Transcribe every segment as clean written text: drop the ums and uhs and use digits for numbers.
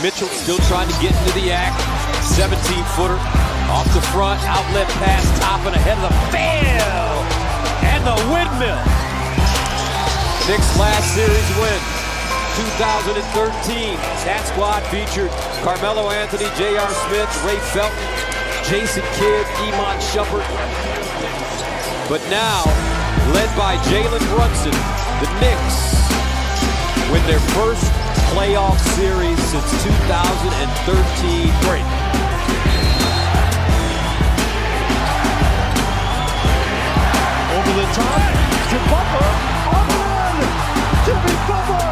Mitchell still trying to get into the act. 17-footer off the front, outlet pass, top and ahead of the fail. And the windmill. Knicks last series win, 2013. That squad featured Carmelo Anthony, J.R. Smith, Ray Felton, Jason Kidd, Iman Shumpert. But now, led by Jalen Brunson, the Knicks win their first playoff series since 2013 break. Over the top to Butler. Arron! Jimmy Butler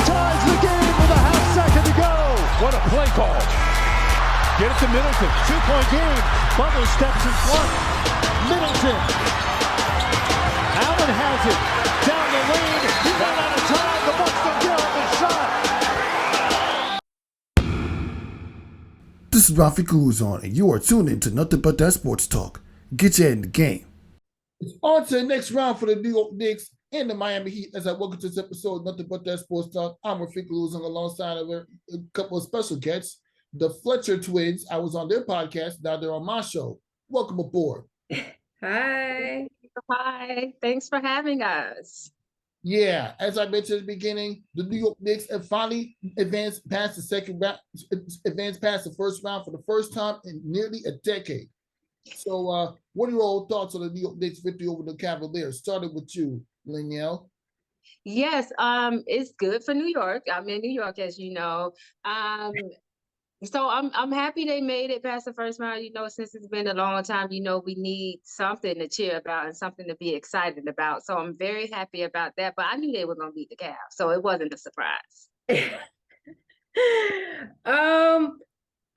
ties the game with a half second to go. What a play call. Get it to Middleton. 2-point game. Butler steps in front. Middleton. Allen has it. Down the lane. He ran out of time. The Bucks don't get on the shot. This is Rafique Louison, and you are tuned in to Nothing But That Sports Talk. Get you in the game. It's on to the next round for the New York Knicks and the Miami Heat. As I welcome to this episode of Nothing But That Sports Talk, I'm Rafique Louison alongside of a couple of special guests, the Fletcher twins. I was on their podcast. Now they're on my show. Welcome aboard. Hi. Hi. Thanks for having us. Yeah, as I mentioned at the beginning, the New York Knicks have finally advanced past the second round, advanced past the first round for the first time in nearly a decade. So, what are your old thoughts on the New York Knicks victory over the Cavaliers? Starting with you, Linnell. Yes, it's good for New York. I'm in New York, as you know. So I'm happy they made it past the first round. You know, since it's been a long time, you know, we need something to cheer about and something to be excited about. So I'm very happy about that. But I knew they were going to beat the Cavs, so it wasn't a surprise.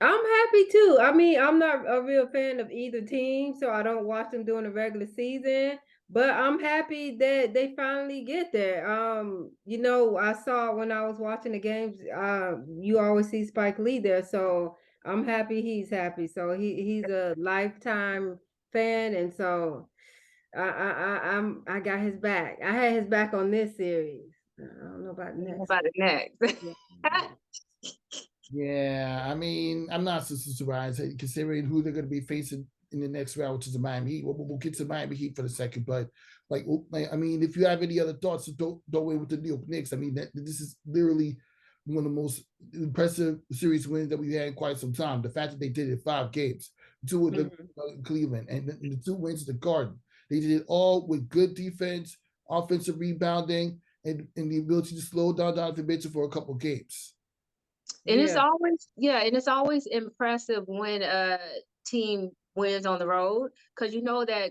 I'm happy too. I mean, I'm not a real fan of either team, so I don't watch them during the regular season. But I'm happy that they finally get there. You know, I saw when I was watching the games, you always see Spike Lee there, so I'm happy he's happy. So he's a lifetime fan, and so I got his back. I had his back on this series. I don't know about next. About the next. Yeah, I mean, I'm not so surprised considering who they're going to be facing in the next round, which is the Miami Heat. We'll get to Miami Heat for the second, but I mean, if you have any other thoughts, don't wait with the New York Knicks. I mean, this is literally one of the most impressive series wins that we've had in quite some time. The fact that they did it in 5 games, 2 with Cleveland, and the 2 wins at the Garden. They did it all with good defense, offensive rebounding, and the ability to slow down Donovan Mitchell for a couple games. And it's always impressive when a team wins on the road, because you know that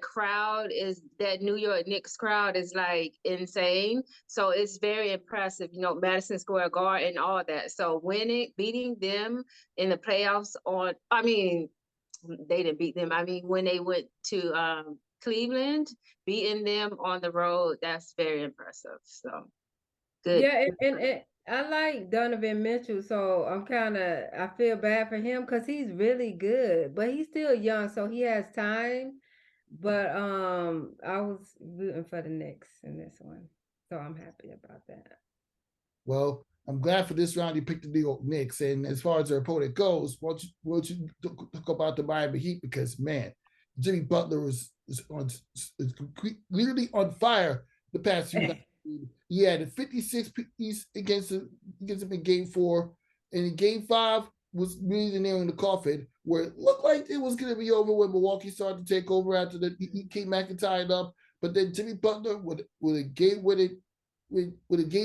New York Knicks crowd is like insane. So it's very impressive, you know, Madison Square Garden and all that. So beating them in the playoffs they didn't beat them. I mean, when they went to Cleveland, beating them on the road, that's very impressive. So good. Yeah, and I like Donovan Mitchell, so I feel bad for him because he's really good, but he's still young, so he has time. But I was rooting for the Knicks in this one, so I'm happy about that. Well, I'm glad for this round you picked the New York Knicks, and as far as their opponent goes, why don't you talk about the Miami Heat, because man, Jimmy Butler is clearly on fire the past few nights. He had a 56 piece against him in Game 4, and in Game 5 was really the nail in the coffin, where it looked like it was going to be over when Milwaukee started to take over after he came McIntyre up. But then Jimmy Butler with a game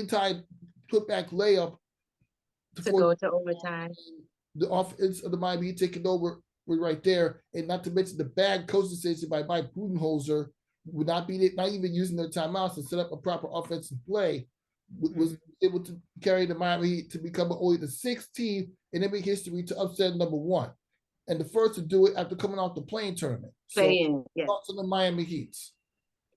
tied putback layup to go to overtime. The offense of the Miami Heat taking over right there, and not to mention the bad coach decision by Mike Budenholzer would not even using their timeouts to set up a proper offensive play, was able to carry the Miami Heat to become only the 6th team in NBA history to upset number 1, and the first to do it after coming off the play-in tournament. Thoughts on the Miami Heat?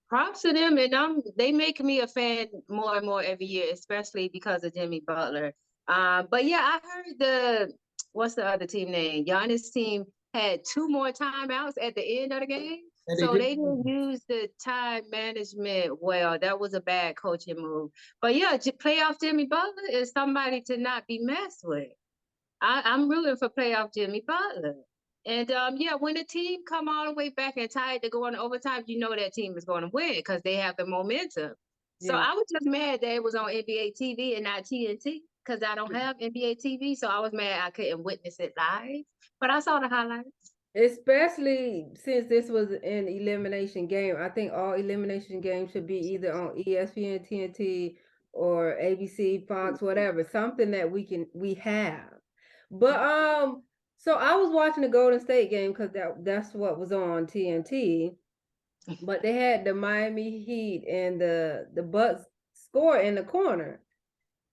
Props to them, and they make me a fan more and more every year, especially because of Jimmy Butler. But yeah, I heard what's the other team name? Giannis' team had 2 more timeouts at the end of the game. So they didn't use the time management well. That was a bad coaching move. But yeah, playoff Jimmy Butler is somebody to not be messed with. I'm rooting for playoff Jimmy Butler. And yeah, when the team come all the way back and tied to go on overtime, you know that team is going to win because they have the momentum. So Yeah. I was just mad that it was on NBA TV and not TNT because I don't have NBA TV. So I was mad I couldn't witness it live, but I saw the highlights. Especially since this was an elimination game. I think all elimination games should be either on ESPN, TNT, or ABC, Fox, whatever. Something that we have. But so I was watching the Golden State game because that's what was on TNT. But they had the Miami Heat and the Bucks score in the corner.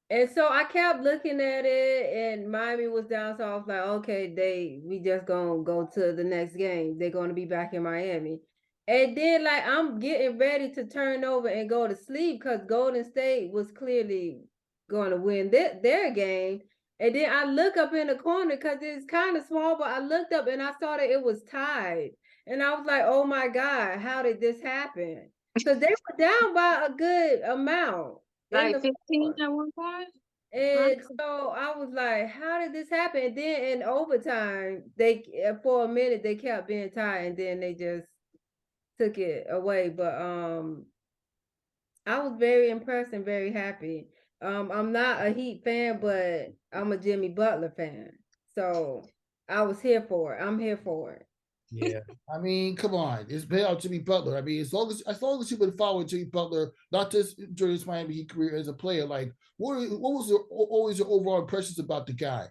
And so I kept looking at it, and Miami was down, so I was like, okay, we just gonna go to the next game. They're gonna be back in Miami. And then like I'm getting ready to turn over and go to sleep because Golden State was clearly going to win their game. And then I look up in the corner because it's kind of small, but I looked up and I saw that it was tied. And I was like, oh my God, how did this happen? Because they were down by a good amount. Like 15 at one point. And so I was like, how did this happen? And then in overtime, for a minute they kept being tied and then they just took it away. But I was very impressed and very happy. I'm not a Heat fan, but I'm a Jimmy Butler fan. So I was here for it. I'm here for it. Yeah, I mean, come on, it's been out Jimmy Butler. I mean, as long as you've been following Jimmy Butler, not just during his Miami Heat career as a player, like what was always your overall impressions about the guy?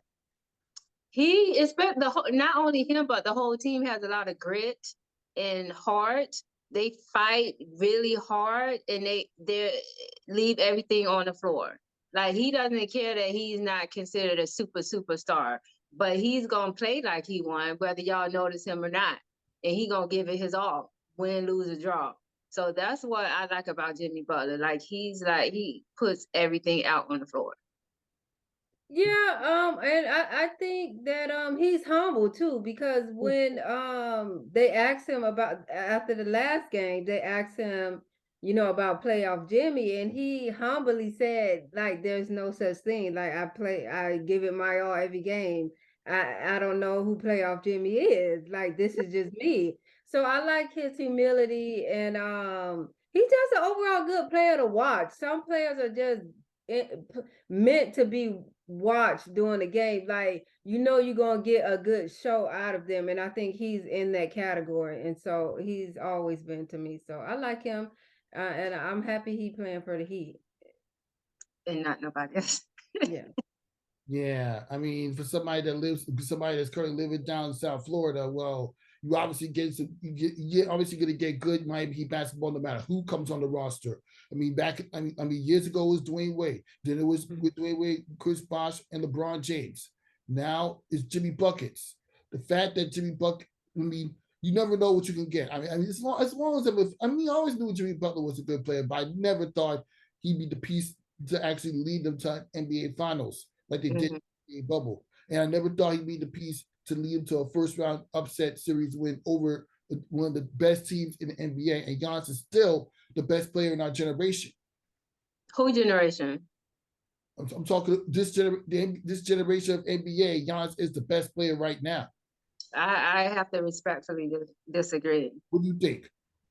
He expect not only him but the whole team has a lot of grit and heart. They fight really hard and they leave everything on the floor. Like he doesn't care that he's not considered a superstar. But he's gonna play like he won, whether y'all notice him or not. And he gonna give it his all, win, lose, or draw. So that's what I like about Jimmy Butler. Like he puts everything out on the floor. Yeah, and I think that he's humble too, because when they asked him about after the last game, they asked him, about playoff Jimmy, and he humbly said, like, there's no such thing. Like I give it my all every game. I don't know who playoff Jimmy is. Like this is just me. So I like his humility, and he's just an overall good player to watch. Some players are just meant to be watched during the game. Like, you're gonna get a good show out of them, and I think he's in that category, and so he's always been to me. So I like him, and I'm happy he playing for the Heat and not nobody else. Yeah, I mean, for somebody that's currently living down in South Florida, well, you obviously you're obviously going to get good Miami Heat basketball no matter who comes on the roster. I mean, years ago it was Dwayne Wade. Then it was with Dwayne Wade, Chris Bosh, and LeBron James. Now it's Jimmy Buckets. The fact that Jimmy Bucket, I mean, you never know what you can get. I mean, as long as I always knew Jimmy Butler was a good player, but I never thought he'd be the piece to actually lead them to NBA Finals like they did in the bubble. And I never thought he'd be the piece to lead them to a first round upset series win over one of the best teams in the NBA. And Giannis is still the best player in our generation. Who generation? I'm talking this generation of NBA. Giannis is the best player right now. I have to respectfully disagree. What do you think?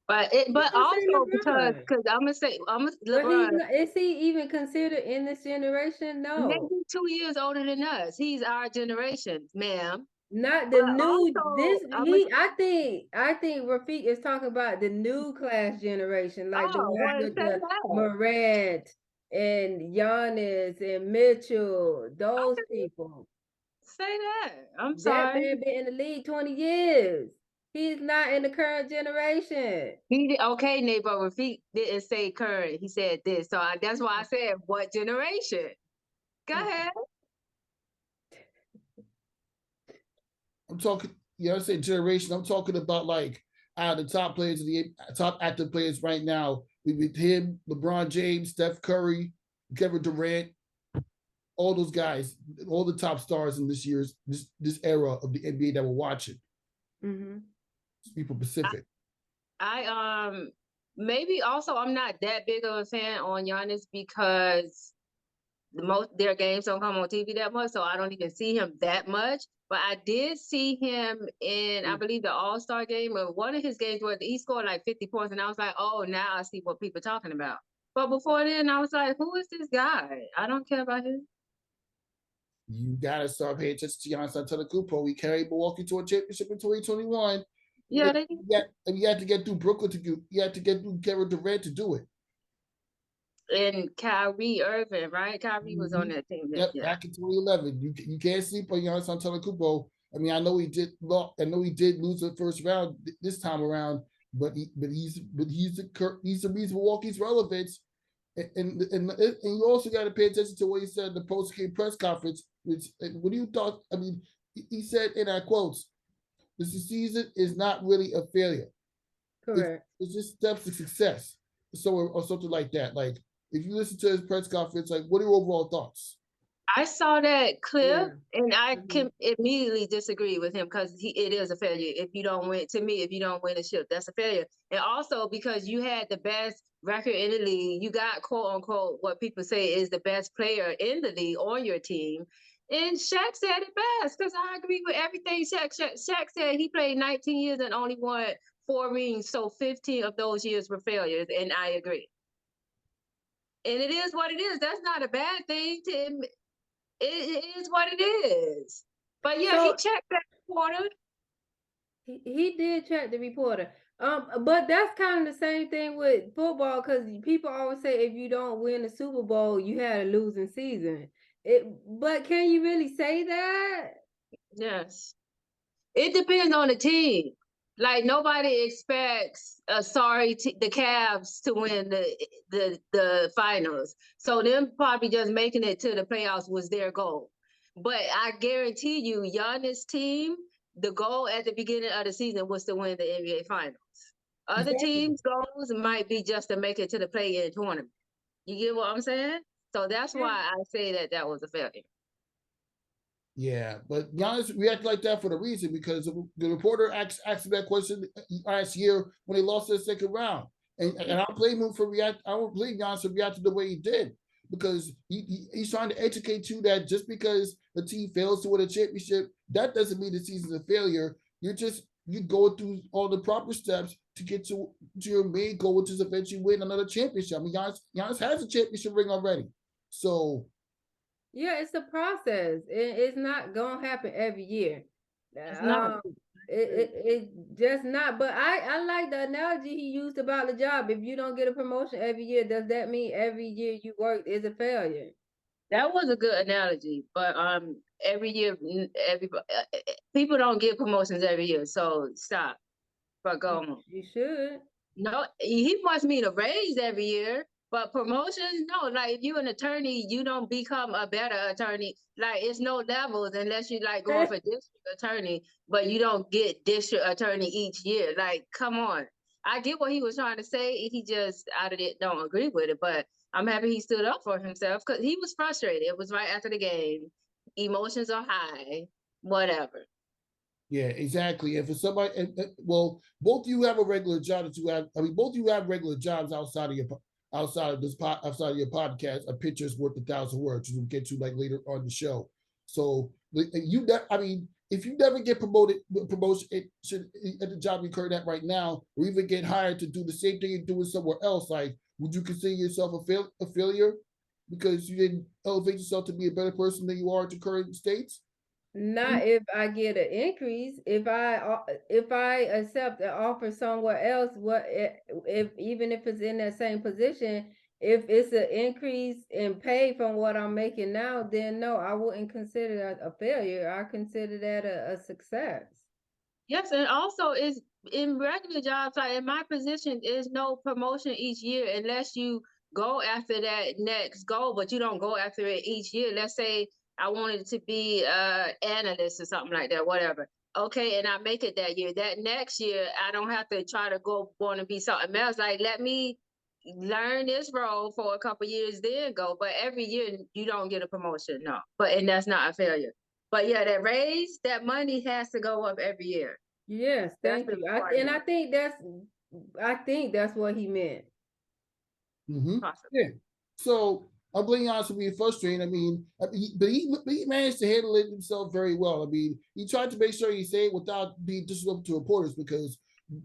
But also because I'm gonna say LeBron. Is he even considered in this generation? No. He's 2 years older than us. He's our generation, ma'am. Not the new. I think Rafique is talking about the new class generation, like the one with the Morant and Giannis and Mitchell. Those people. Say that. I'm sorry. That man been in the league 20 years. He's not in the current generation. Okay, neighbor Rafique didn't say current. He said this. So that's why I said what generation. Go ahead. I'm talking, I say generation. I'm talking about like out of the top players top active players right now. With him, LeBron James, Steph Curry, Kevin Durant, all those guys, all the top stars in this era of the NBA that we're watching. Mm-hmm. People Pacific. I maybe also I'm not that big of a fan on Giannis because their games don't come on TV that much, so I don't even see him that much. But I did see him in, I believe, the All-Star game, or one of his games where he scored like 50 points, and I was like, oh, now I see what people are talking about. But before then, I was like, who is this guy? I don't care about him. You gotta start paying attention to Giannis Antetokounmpo. He carried Milwaukee to a championship in 2021. Yeah, you had to get through Brooklyn you had to get through Kevin Durant to do it. And Kyrie Irving, right? Kyrie was on that team. Yep, back in 2011. You can't sleep on Giannis Antetokounmpo. I mean, I know he did lose the first round this time around, but he's the reason Milwaukee's relevance. And you also got to pay attention to what he said in the post-game press conference. Which, what do you thought? I mean, he said in our quotes, "This season is not really a failure. Correct. It's just steps to success." So or something like that. Like if you listen to his press conference, like what are your overall thoughts? I saw that clip and I can immediately disagree with him because it is a failure. If you don't win, to me, if you don't win a ship, that's a failure. And also because you had the best record in the league, you got quote unquote what people say is the best player in the league on your team. And Shaq said it best because I agree with everything Shaq said. He played 19 years and only won 4 rings, so 15 of those years were failures, and I agree. And it is what it is. That's not a bad thing to admit. It is what it is. But yeah, he checked that reporter. He did check the reporter. But that's kind of the same thing with football because people always say if you don't win the Super Bowl, you had a losing season. But can you really say that? Yes. It depends on the team. Like nobody expects the Cavs to win the finals. So them probably just making it to the playoffs was their goal. But I guarantee you, Giannis' team, the goal at the beginning of the season was to win the NBA finals. Other teams' goals might be just to make it to the play-in tournament. You get what I'm saying? So that's why I say that was a failure. Yeah, but Giannis reacted like that for the reason because the reporter asked him that question last year when they lost the second round, and I don't blame him for react. I don't blame Giannis for reacting the way he did because he's trying to educate you that just because the team fails to win a championship, that doesn't mean the season's a failure. You're going through all the proper steps to get to your main goal, which is eventually win another championship. I mean, Giannis has a championship ring already, so. Yeah, it's a process. It's not gonna happen every year. It's not. It's just not. But I like the analogy he used about the job. If you don't get a promotion every year, does that mean every year you work is a failure? That was a good analogy. But every year, people don't get promotions every year. So stop. But go on. You should. No, he wants me to raise every year. But promotions, no. Like if you're an attorney, you don't become a better attorney. Like it's no levels unless you like going for district attorney, but you don't get district attorney each year. Like, come on. I get what he was trying to say. He just out of it don't agree with it. But I'm happy he stood up for himself because he was frustrated. It was right after the game. Emotions are high. Whatever. Yeah, exactly. And for somebody, well, both of you have a regular job that you have. I mean, both of you have regular jobs outside of your podcast. A picture's worth 1,000 words. We'll get to like later on the show. So if you never get promotion at the job you're currently at right now, or even get hired to do the same thing you're doing somewhere else, like would you consider yourself a failure because you didn't elevate yourself to be a better person than you are at the current states? Not if I get an increase. If I accept an offer somewhere else, even if it's in that same position, if it's an increase in pay from what I'm making now, then no, I wouldn't consider that a failure. I consider that a success. Yes, and also is in regular jobs, like in my position, there's no promotion each year unless you go after that next goal, but you don't go after it each year. Let's say I wanted to be analyst or something like that, whatever. Okay, and I make it that year. That next year, I don't have to try to want to be something else. Like, let me learn this role for a couple years, then go. But every year, you don't get a promotion, no. And that's not a failure. But yeah, that raise, that money has to go up every year. Yes, thank you. I think that's what he meant. Mm-hmm. Yeah. So I'm being honest with being frustrating. But he managed to handle it himself very well. I mean, he tried to make sure he said it without being disruptive to reporters because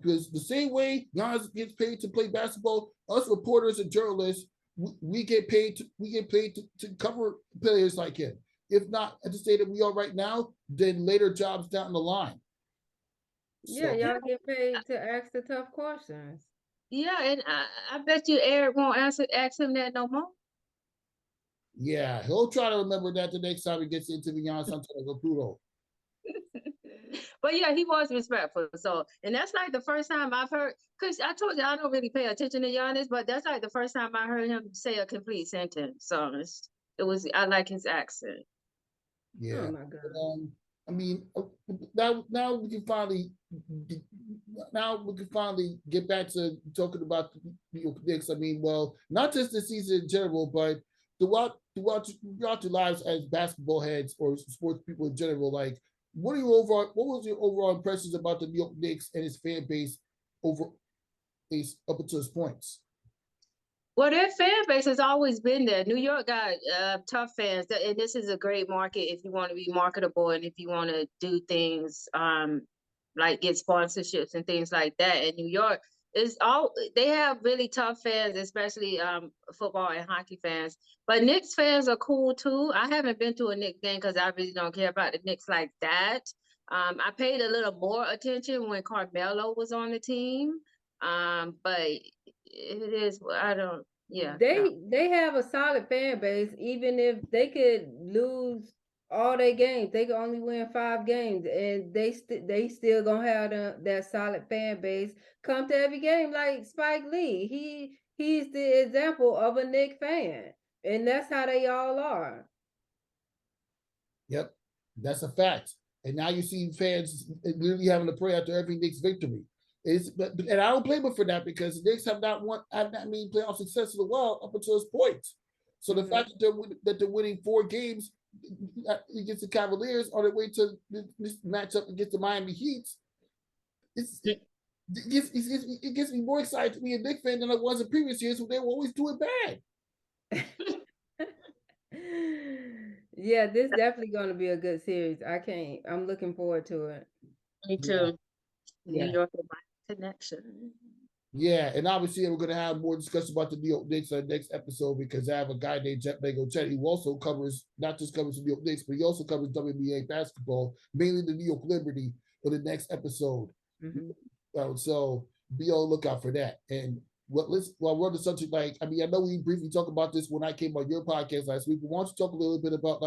the same way Giannis gets paid to play basketball, us reporters and journalists, we get paid to cover players like him. If not at the state that we are right now, then later jobs down the line. Yeah, y'all get paid to ask the tough questions. Yeah, and I bet you Eric won't ask him that no more. Yeah, he'll try to remember that the next time he gets into the Giannis Antetokounmpo. But yeah, he was respectful. So, and that's like the first time I've heard, because I told you I don't really pay attention to Giannis, but that's like the first time I heard him say a complete sentence. So I like his accent. Yeah. Oh my God. I mean, now we can finally get back to talking about the New York Knicks. I mean, well, not just the season in general, but throughout your lives as basketball heads or sports people in general. Like, what was your overall impressions about the New York Knicks and its fan base up until this points? Well, their fan base has always been there. New York got tough fans, and this is a great market if you want to be marketable and if you want to do things like get sponsorships and things like that. And New York they have really tough fans, especially football and hockey fans. But Knicks fans are cool too. I haven't been to a Knicks game because I really don't care about the Knicks like that. I paid a little more attention when Carmelo was on the team. But it is, I don't, yeah. They have a solid fan base. Even if they could lose all their games, they could only win 5 games, and they still gonna have that solid fan base come to every game. Like Spike Lee, he's the example of a Knicks fan, and that's how they all are. Yep, that's a fact. And now you see fans literally having to pray after every Knicks victory. And I don't blame them for that because the Knicks have not playoff success in a while up until this point. So the fact that they're winning 4 games against the Cavaliers on their way to this matchup against the Miami Heat, it gets me more excited to be a Knicks fan than I was in previous years when they were always doing bad. Yeah, this definitely going to be a good series. I'm looking forward to it. Me too. Yeah. New York connection. Yeah, and obviously we're going to have more discussion about the New York Knicks on the next episode because I have a guy named Jet Bagochetti who also not just covers the New York Knicks, but he also covers WNBA basketball, mainly the New York Liberty, for the next episode. Mm-hmm. So be on the lookout for that. And we're on the subject, I know we briefly talked about this when I came on your podcast last week, but why don't you talk a little bit about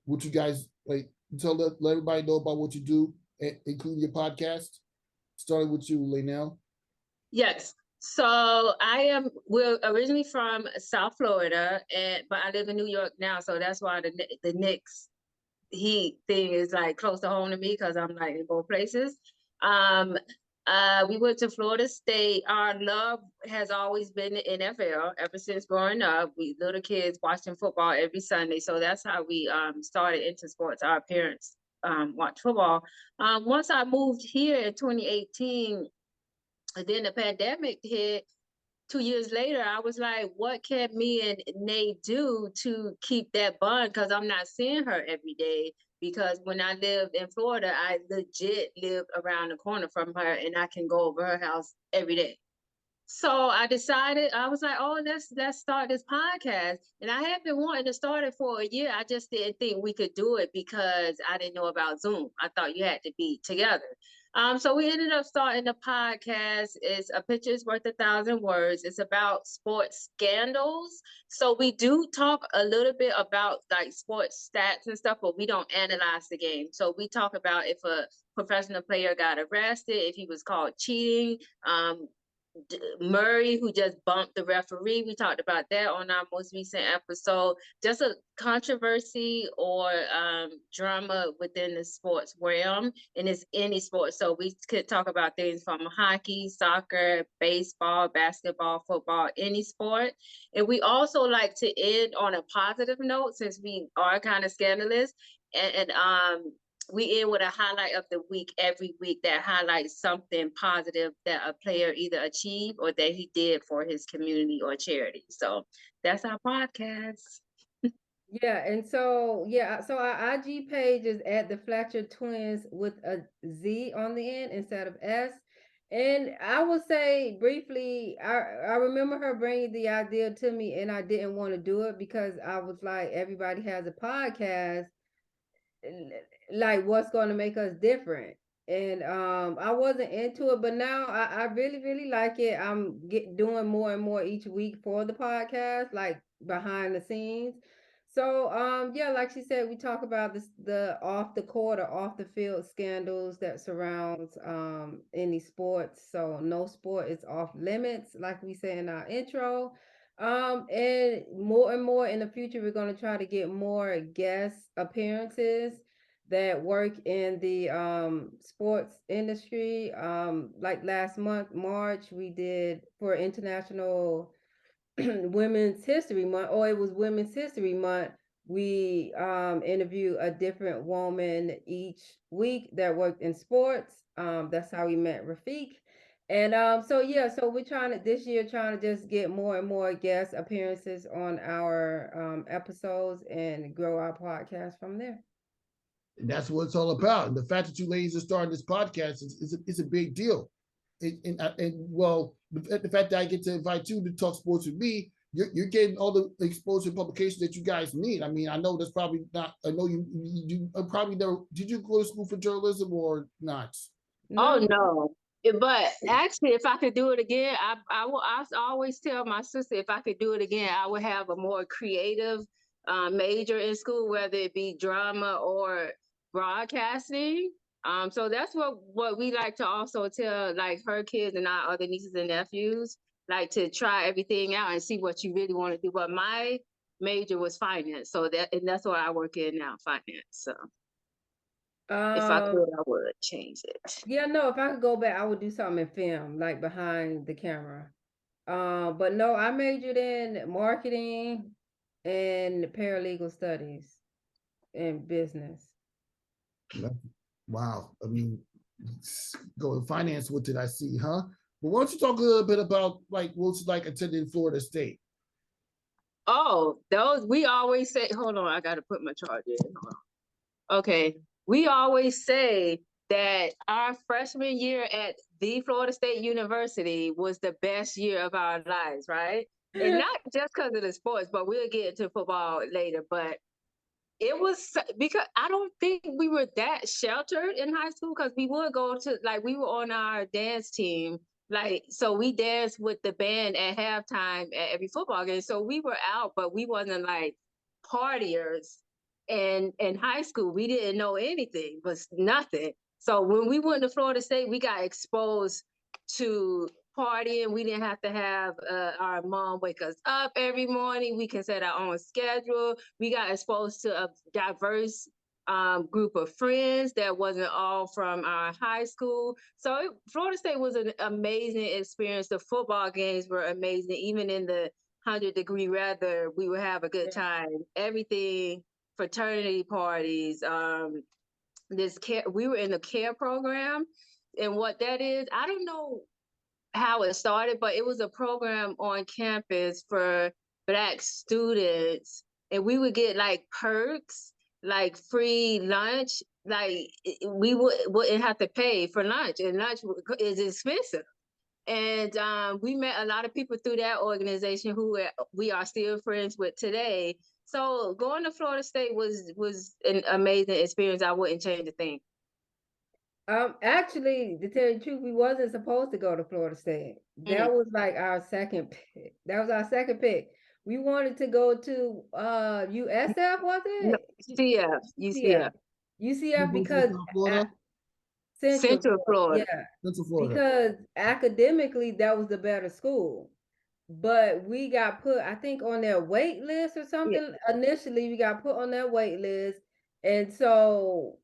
what you guys let everybody know about what you do, including your podcast? Starting with you, Lainell. Yes. So we're originally from South Florida, but I live in New York now, so that's why the Knicks Heat thing is like close to home to me because I'm like in both places. We went to Florida State. Our love has always been the NFL ever since growing up. We little kids watching football every Sunday, so that's how we started into sports. Our parents watch football. Once I moved here in 2018, and then the pandemic hit. 2 years later, I was like, what can me and Nate do to keep that bond? Because I'm not seeing her every day. Because when I lived in Florida, I legit lived around the corner from her and I can go over her house every day. So I decided, I was like, oh, let's start this podcast. And I had been wanting to start it for a year. I just didn't think we could do it because I didn't know about Zoom. I thought you had to be together. So we ended up starting the podcast. It's a picture's worth 1,000 words. It's about sports scandals. So we do talk a little bit about like sports stats and stuff, but we don't analyze the game. So we talk about if a professional player got arrested, if he was caught cheating, Murray, who just bumped the referee. We talked about that on our most recent episode. Just a controversy or drama within the sports realm, and it's any sport. So we could talk about things from hockey, soccer, baseball, basketball, football, any sport. And we also like to end on a positive note since we are kind of scandalous. And we end with a highlight of the week every week that highlights something positive that a player either achieved or that he did for his community or charity. So that's our podcast. Yeah, and so so our IG page is at the Fletcher Twins with a Z on the end instead of S. And I will say briefly, I remember her bringing the idea to me, and I didn't want to do it because I was like, everybody has a podcast, like what's going to make us different? And I wasn't into it, but now I really like it. I'm doing more and more each week for the podcast, like behind the scenes. So yeah, like she said, we talk about the off the court or off the field scandals that surrounds any sports. So no sport is off limits, like we say in our intro. And more in the future, we're going to try to get more guest appearances that work in the sports industry. Like last month, March, we did for International Women's History Month, or it was Women's History Month. We interviewed a different woman each week that worked in sports. That's how we met Rafique. And so we're trying to this year trying to just get more and more guest appearances on our episodes and grow our podcast from there. And that's what it's all about. And the fact that you ladies are starting this podcast is a big deal. And well, the fact that I get to invite you to talk sports with me, you're getting all the exposure and publications that you guys need. I mean, I know that's probably not. I know you probably never. Did you go to school for journalism or not? No. Oh no. But actually, if I could do it again, I always tell my sister if I could do it again, I would have a more creative major in school, whether it be drama or broadcasting. So that's what we like to also tell like her kids and our other nieces and nephews, like to try everything out and see what you really want to do. But my major was finance, so that's what I work in now, finance. So. If I could, I would change it. Yeah, no, if I could go back, I would do something in film, like behind the camera. But no, I majored in marketing and paralegal studies and business. Wow. I mean, going finance, what did I see, huh? But why don't you talk a little bit about like what's like attending Florida State? Oh, we always say, hold on, I gotta put my charger in. Hold on. Okay. We always say that our freshman year at the Florida State University was the best year of our lives, right? And not just because of the sports, but we'll get into football later. But it was because I don't think we were that sheltered in high school because we would go to, like, we were on our dance team. Like, so we danced with the band at halftime at every football game. So we were out, but we wasn't like partiers. And in high school, we didn't know anything, but nothing. So when we went to Florida State, we got exposed to partying. We didn't have to have our mom wake us up every morning. We can set our own schedule. We got exposed to a diverse group of friends that wasn't all from our high school. So Florida State was an amazing experience. The football games were amazing. Even in the 100-degree weather, we would have a good time. Everything. Fraternity parties, we were in the care program, and what that is, I don't know how it started, but it was a program on campus for Black students, and we would get like perks, like free lunch, like we wouldn't have to pay for lunch, and lunch is expensive. And we met a lot of people through that organization who we are still friends with today. So going to Florida State was an amazing experience. I wouldn't change a thing. Actually, to tell you the truth, we wasn't supposed to go to Florida State. That was like our second pick. That was our second pick. We wanted to go to USF, was it? No, UCF because Central Florida. Yeah. Central Florida. Because academically that was the better school. But we got put, I think, on their wait list or something. Yeah. Initially, we got put on their wait list. And so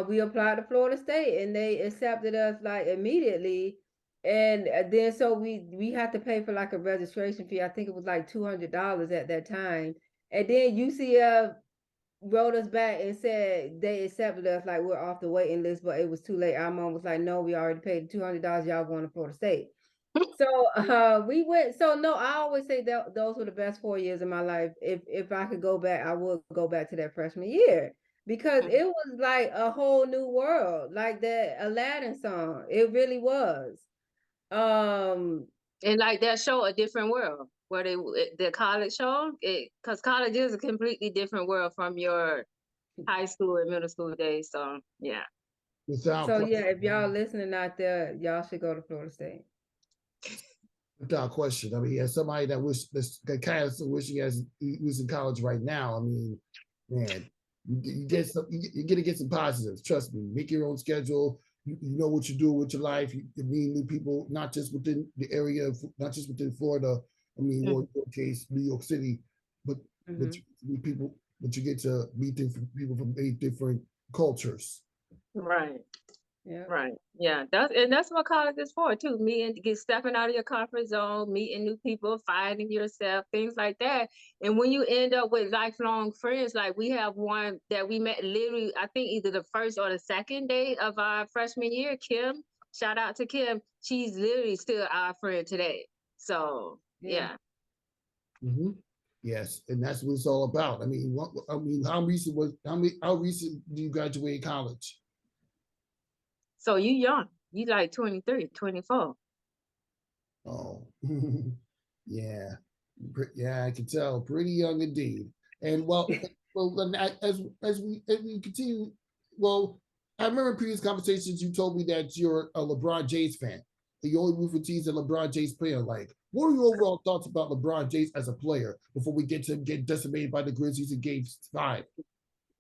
we applied to Florida State and they accepted us like immediately. And then so we had to pay for like a registration fee. I think it was like $200 at that time. And then UCF wrote us back and said they accepted us, like we're off the waiting list, but it was too late. Our mom was like, no, we already paid $200. Y'all going to Florida State. So we went. So no, I always say that those were the best 4 years of my life. If I could go back, I would go back to that freshman year because it was like a whole new world, like that Aladdin song. It really was. And like that show, A Different World, where the college show, because college is a completely different world from your high school and middle school days. So yeah. So yeah, if y'all listening out there, y'all should go to Florida State. Without question. I mean, as somebody that kind of wish he was in college right now, I mean, man, you're gonna get some positives. Trust me. Make your own schedule. You know what you're doing with your life. You meet new people, not just within the area, not just within Florida. I mean, more in your case, New York City, but you meet people, but you get to meet different people from 8 different cultures. Right. Yeah. Right. Yeah. That's what college is for too. Stepping out of your comfort zone, meeting new people, finding yourself, things like that. And when you end up with lifelong friends, like we have one that we met literally, I think either the first or the second day of our freshman year, Kim. Shout out to Kim. She's literally still our friend today. So yeah. Mm-hmm. Yes, and that's what it's all about. I mean, how recent do you graduate college? So you young. You like 23, 24. Oh, yeah. Yeah, I can tell. Pretty young indeed. And well, as we continue, well, I remember in previous conversations you told me that you're a LeBron James fan. That you only root for teams that LeBron James player. Like, what are your overall thoughts about LeBron James as a player before we get to him getting decimated by the Grizzlies in Game 5?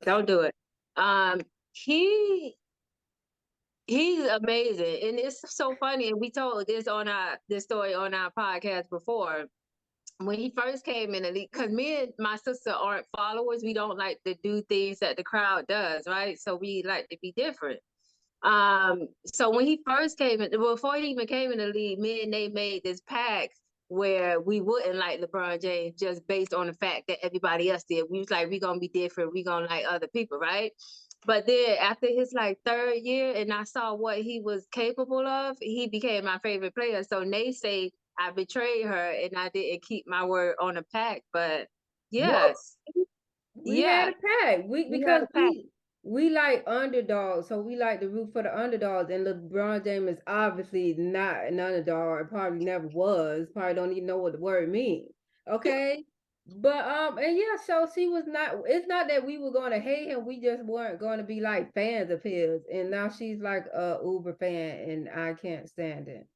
Don't do it. He's amazing, and it's so funny. And we told this story on our podcast before. When he first came in the league, because me and my sister aren't followers, we don't like to do things that the crowd does, right? So we like to be different. So when he first came in, before he even came in the league, me and they made this pact where we wouldn't like LeBron James just based on the fact that everybody else did. We was like, we're gonna be different, we're gonna like other people, right? But then after his like 3rd year and I saw what he was capable of, he became my favorite player. So they say I betrayed her and I didn't keep my word on the pact. But yes. We had a pact. Because we like underdogs, so we like to root for the underdogs. And LeBron James is obviously not an underdog. It probably never was. Probably don't even know what the word means. Okay. But and yeah, so she was not. It's not that we were going to hate him. We just weren't going to be like fans of his. And now she's like a Uber fan, and I can't stand it.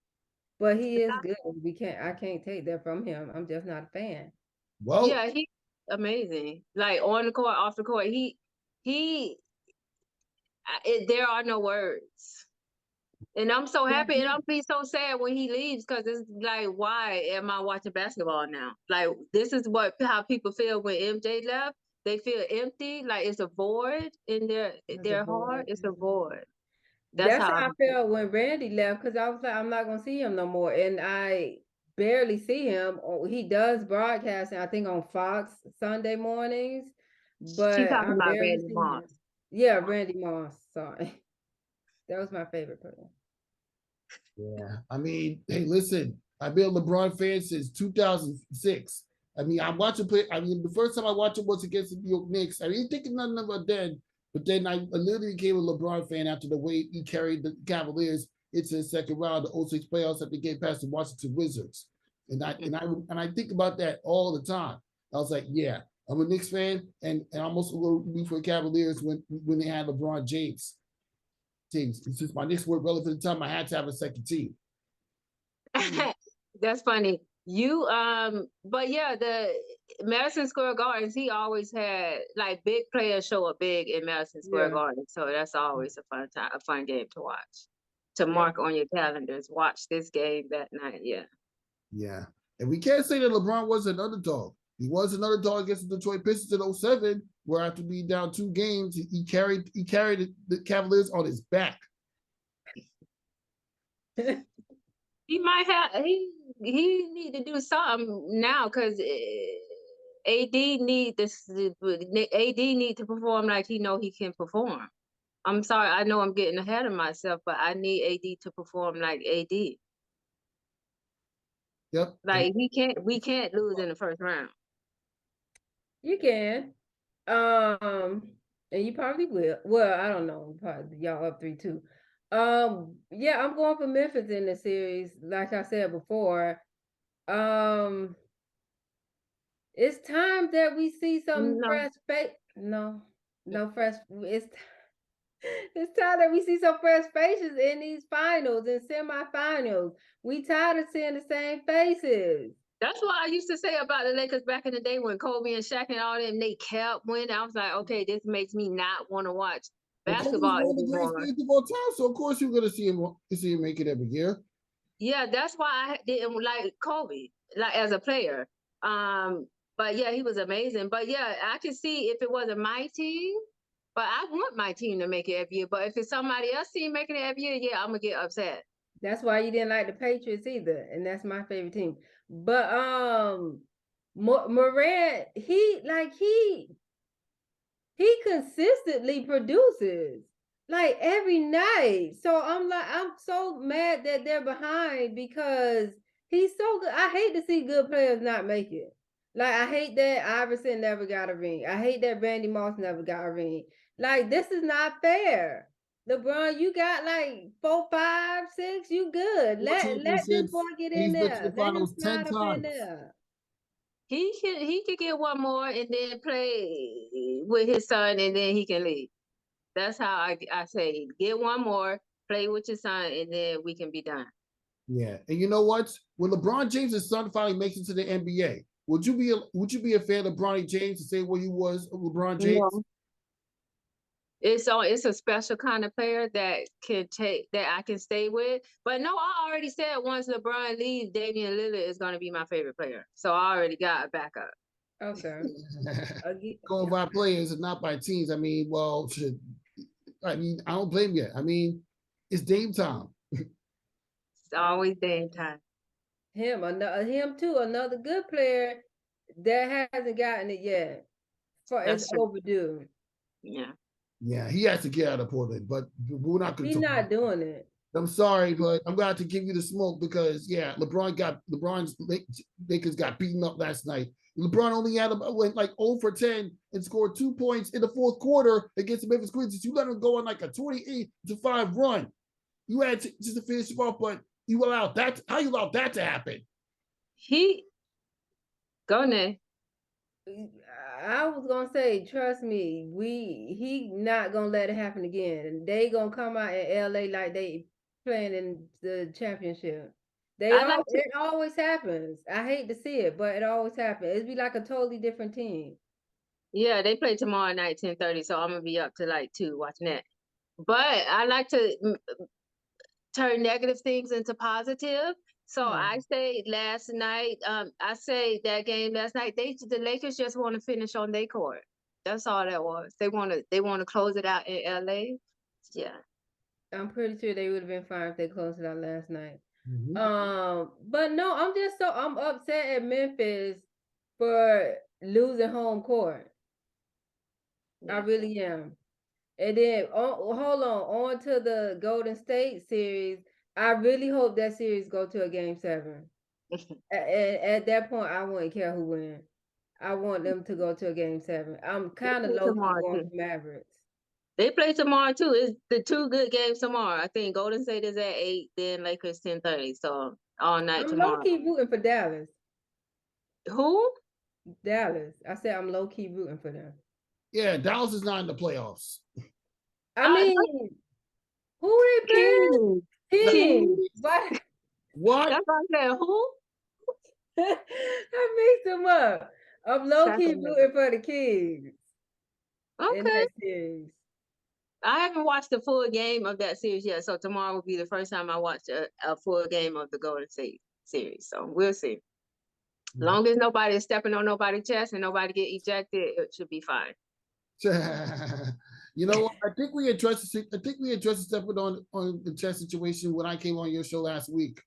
But he is good. I can't take that from him. I'm just not a fan. Well, yeah, he's amazing. Like on the court, off the court, there are no words. And I'm so happy, and I'll be so sad when he leaves because it's like, why am I watching basketball now? Like, this is how people feel when MJ left. They feel empty, like it's a void in their heart. It's a void. That's how I felt when Randy left, because I was like, I'm not gonna see him no more, and I barely see him. He does broadcasting, I think, on Fox Sunday mornings, but she's talking about Randy Moss. Yeah, Randy Moss. Sorry, that was my favorite player. Yeah, I mean, hey, listen, I've been a LeBron fan since 2006. I mean, I'm watching play. I mean, the first time I watched him was against the New York Knicks. I didn't think nothing about then, but then I literally became a LeBron fan after the way he carried the Cavaliers into the second round of the 06 playoffs after getting past the Washington Wizards. And I think about that all the time. I was like, yeah, I'm a Knicks fan, and I'm also going to be for the Cavaliers when they had LeBron James. Teams. Since my Knicks weren't relevant at the time, I had to have a second team. That's funny. But yeah, the Madison Square Gardens, he always had like big players show up big in Madison Square Garden. So that's always a fun game to watch. To mark on your calendars, watch this game that night. Yeah. Yeah. And we can't say that LeBron was an underdog. He was an underdog against the Detroit Pistons in 07, where after being down 2 games, he carried the Cavaliers on his back. He might have he need to do something now because AD need this. AD need to perform like he know he can perform. I'm sorry, I know I'm getting ahead of myself, but I need AD to perform like AD. Yep. Like we can't lose in the first round. You can. And you probably will. Well, I don't know. Probably y'all up 3-2. Yeah, I'm going for Memphis in the series. Like I said before, it's time that we see some fresh face. No fresh. It's time that we see some fresh faces in these finals and semifinals. We tired of seeing the same faces. That's what I used to say about the Lakers back in the day when Kobe and Shaq and all them, they kept winning. I was like, okay, this makes me not want to watch basketball anymore. So of course you're gonna see him make it every year. Yeah, that's why I didn't like Kobe, like as a player. But yeah, he was amazing. But yeah, I could see if it wasn't my team, but I want my team to make it every year. But if it's somebody else's team making it every year, yeah, I'm gonna get upset. That's why you didn't like the Patriots either, and that's my favorite team. But Morant, he consistently produces like every night. So I'm so mad that they're behind because he's so good. I hate to see good players not make it. Like I hate that Iverson never got a ring. I hate that Randy Moss never got a ring. Like this is not fair. LeBron, you got like 4, 5, 6. You good? Let this boy get in there. Let him slide up in there. He could get one more and then play with his son and then he can leave. That's how I say get one more, play with your son, and then we can be done. Yeah, and you know what? When LeBron James' son finally makes it to the NBA, would you be a fan of LeBron James to say where you was LeBron James? No. It's a special kind of player that I can stay with. But no, I already said once LeBron leaves, Damian Lillard is going to be my favorite player. So I already got a backup. Okay. Going by players and not by teams. I mean, I don't blame you. I mean, it's Dame time. It's always Dame time. Him too, another good player that hasn't gotten it yet. It's overdue. Yeah. Yeah, he has to get out of Portland, but we're not going to. He's not doing it. I'm sorry, but I'm going to have to give you the smoke because LeBron's Lakers got beaten up last night. LeBron only went like 0 for 10 and scored 2 points in the fourth quarter against the Memphis Grizzlies. You let him go on like a 28-5 run. You had just to finish off, but you allowed that. How you allowed that to happen? Go Nay. I was gonna say, trust me, he not gonna let it happen again. And they gonna come out in LA like they playing in the championship. It always happens. I hate to see it, but it always happens. It'd be like a totally different team. Yeah, they play tomorrow night, 10:30. So I'm gonna be up to like 2 watching that. But I like to turn negative things into positive. So I say last night, I say that game last night, the Lakers just want to finish on their court. That's all that was. They want to close it out in LA. Yeah. I'm pretty sure they would have been fine if they closed it out last night. Mm-hmm. But no, I'm upset at Memphis for losing home court. Yeah. I really am. And then hold on to the Golden State series. I really hope that series go to a game 7. At that point, I wouldn't care who wins. I want them to go to a game 7. I'm kind of low going for Mavericks. They play tomorrow too. It's the 2 good games tomorrow. I think Golden State is at 8, then Lakers 10:30. So all night tomorrow. I'm low-key rooting for Dallas. Who? Dallas. I said I'm low-key rooting for them. Yeah, Dallas is not in the playoffs. I mean, who they playing? King. What? That's what I said. Who? I mixed them up. I'm low-key rooting for the Kings. Okay. In that series. I haven't watched the full game of that series yet, so tomorrow will be the first time I watch a full game of the Golden State series. So we'll see. As long as nobody is stepping on nobody's chest and nobody get ejected, it should be fine. You know what? I think we addressed stepping on the chest situation when I came on your show last week.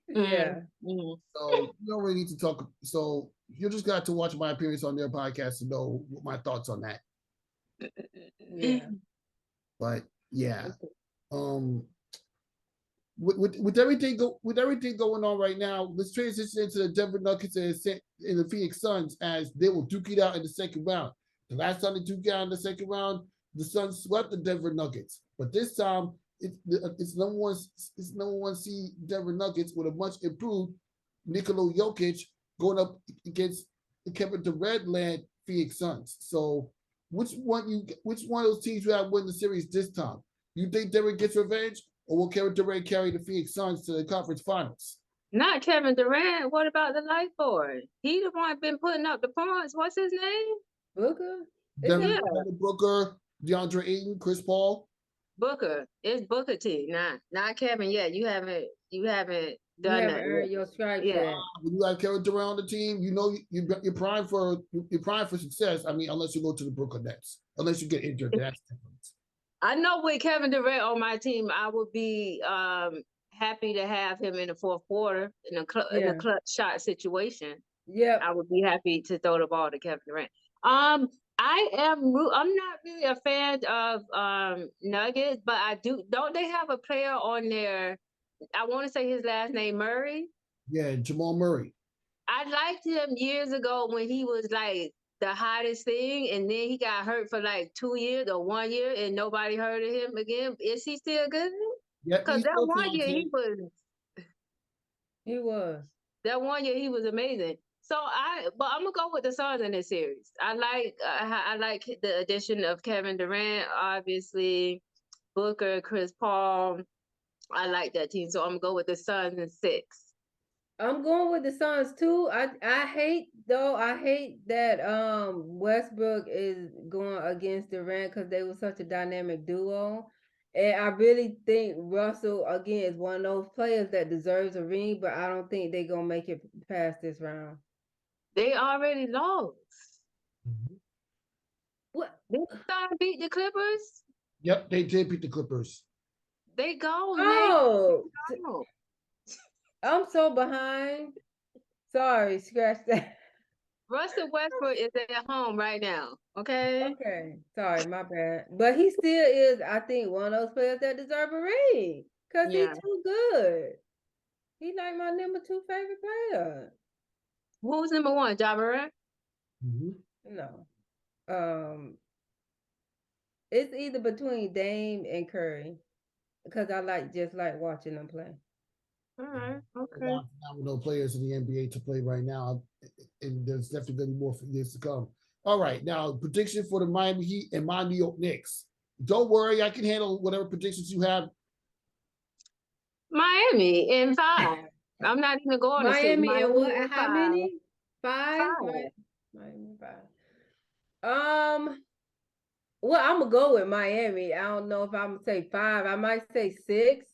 Yeah. Mhm. So you don't really need to talk. So you just got to watch my appearance on their podcast to know what my thoughts on that. Yeah. But yeah, with everything going on right now, let's transition into the Denver Nuggets and the Phoenix Suns as they will duke it out in the second round. The last time they duke it out in the second round, the Suns swept the Denver Nuggets, but this time it's number one seed Denver Nuggets with a much improved Nikola Jokic going up against the Kevin Durant-led Phoenix Suns. So which one of those teams you have win the series this time? You think Denver gets revenge, or will Kevin Durant carry the Phoenix Suns to the conference finals? Not Kevin Durant. What about the life board? He the one been putting up the points. What's his name? Booker? Devin Booker, DeAndre Ayton, Chris Paul. Booker. It's Booker T. Not Kevin yet. You haven't done that. Earned your stripes yet. When you have Kevin Durant on the team, you know you're primed for success. I mean, unless you go to the Brooklyn Nets, unless you get injured, that's different. I know with Kevin Durant on my team, I would be happy to have him in the fourth quarter in a clutch shot situation. Yeah, I would be happy to throw the ball to Kevin Durant. I'm not really a fan of Nuggets, but don't they have a player on there? I want to say his last name Murray. Yeah, Jamal Murray. I liked him years ago when he was like the hottest thing, and then he got hurt for like 2 years or 1 year, and nobody heard of him again. Is he still good? Yeah, because that 1 year he was. That 1 year he was amazing. So but I'm gonna go with the Suns in this series. I like the addition of Kevin Durant, obviously, Booker, Chris Paul. I like that team, so I'm gonna go with the Suns in 6. I'm going with the Suns too. I hate that Westbrook is going against Durant because they were such a dynamic duo. And I really think Russell again is one of those players that deserves a ring, but I don't think they're gonna make it past this round. They already lost. Mm-hmm. What? They started to beat the Clippers? Yep, they did beat the Clippers. They go. Oh, I'm so behind. Sorry, scratch that. Russell Westbrook is at home right now. Okay. Okay. Sorry, my bad. But he still is, I think, one of those players that deserve a ring. Because he's too good. He's like my number 2 favorite player. Who's number 1? Ja Morant? Mm-hmm. No. It's either between Dame and Curry. Because I just like watching them play. All right. Okay. Phenomenal players in the NBA to play right now, and there's definitely going to be more for years to come. All right, now prediction for the Miami Heat and my New York Knicks. Don't worry, I can handle whatever predictions you have. Miami in 5. I'm not even going to say Miami and what? in How 5. many? 5? 5. Miami 5. Well, I'm gonna go with Miami. I don't know if I'm gonna say 5. I might say 6.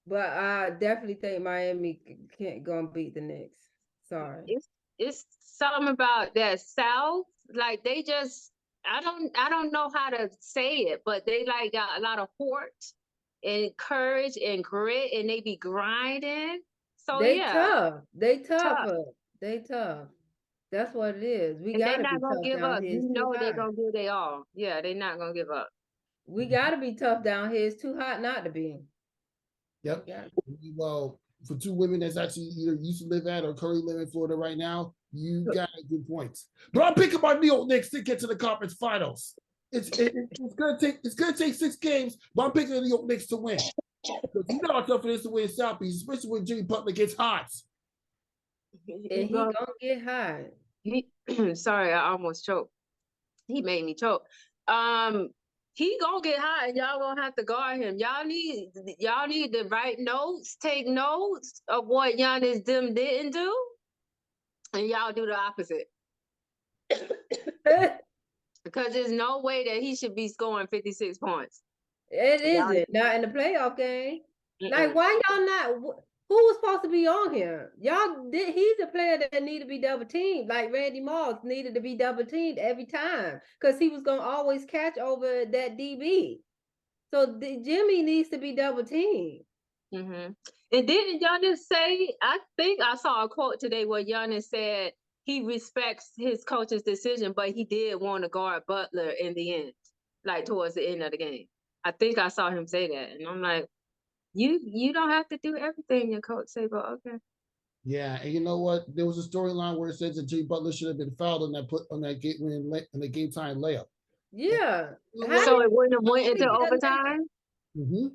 But I definitely think Miami can't gonna beat the Knicks. Sorry. It's something about that South. Like they just I don't know how to say it, but they like got a lot of heart and courage and grit, and they be grinding. So They tough. They tough. They tough. That's what it is. We gotta be tough give down up. here. You know they're gonna give their all. Yeah, they're not gonna give up. We gotta be tough down here. It's too hot not to be. Yep. Yeah. Well, for 2 women that's actually either used to live at or currently live in Florida right now, you got good points. But I'm picking my New York Knicks to get to the conference finals. It's gonna take 6 games, but I'm picking the New York Knicks to win. Because you know how tough it is to win South Beach, especially when Jimmy Butler gets hot. And he gonna get hot. Sorry, I almost choked. He made me choke. He gonna get hot, and y'all gonna have to guard him. Y'all need to write notes, take notes of what Giannis them didn't do, and y'all do the opposite. Because there's no way that he should be scoring 56 points. It isn't. Not in the playoff game. Like, why y'all not? Who was supposed to be on him? He's a player that needed to be double teamed. Like Randy Moss needed to be double teamed every time because he was going to always catch over that DB. So Jimmy needs to be double teamed. Mm-hmm. And didn't Giannis say, I think I saw a quote today where Giannis said he respects his coach's decision, but he did want to guard Butler in the end, like towards the end of the game. I think I saw him say that. And I'm like, you don't have to do everything your coach say, but okay. Yeah, and you know what? There was a storyline where it says that Jay Butler should have been fouled on that game time layup. Yeah. So it wouldn't have went into overtime? Mm-hmm.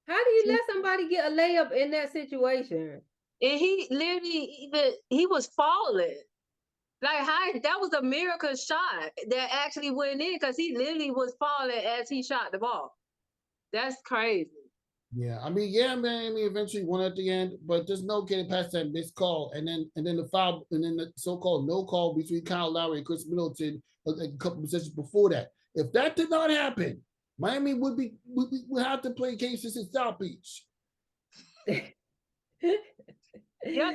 How do you let somebody get a layup in that situation? And he literally he was falling. Like that was a miracle shot that actually went in because he literally was falling as he shot the ball. That's crazy. Yeah, I mean, eventually won at the end, but there's no getting past that missed call, and then the foul, and then the so-called no call between Kyle Lowry and Chris Middleton a couple possessions before that. If that did not happen, Miami would have to play cases in South Beach. Yeah,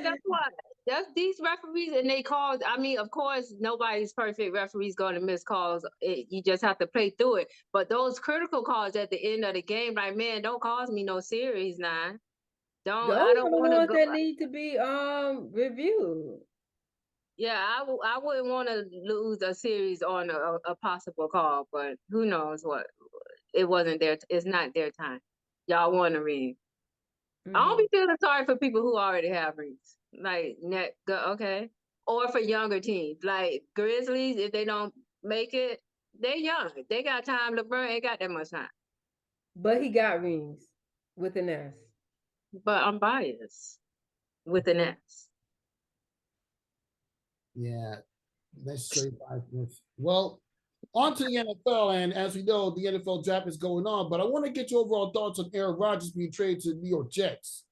that's what. That's these referees and they calls. I mean, of course, nobody's perfect. Referees going to miss calls. You just have to play through it. But those critical calls at the end of the game, like, man, don't cause me no series now. I don't want to go. That need to be reviewed. Yeah, I wouldn't want to lose a series on a possible call, but who knows what? It wasn't their. It's not their time. Y'all want to ring. Mm-hmm. I don't be feeling sorry for people who already have rings. Like, okay. Or for younger teams. Like Grizzlies, if they don't make it, they're young. They got time. LeBron ain't got that much time. But he got rings with an S. But I'm biased with an S. Yeah, that's straight biasness. Well, on to the NFL, and as we know, the NFL draft is going on, but I want to get your overall thoughts on Aaron Rodgers being traded to the New York Jets.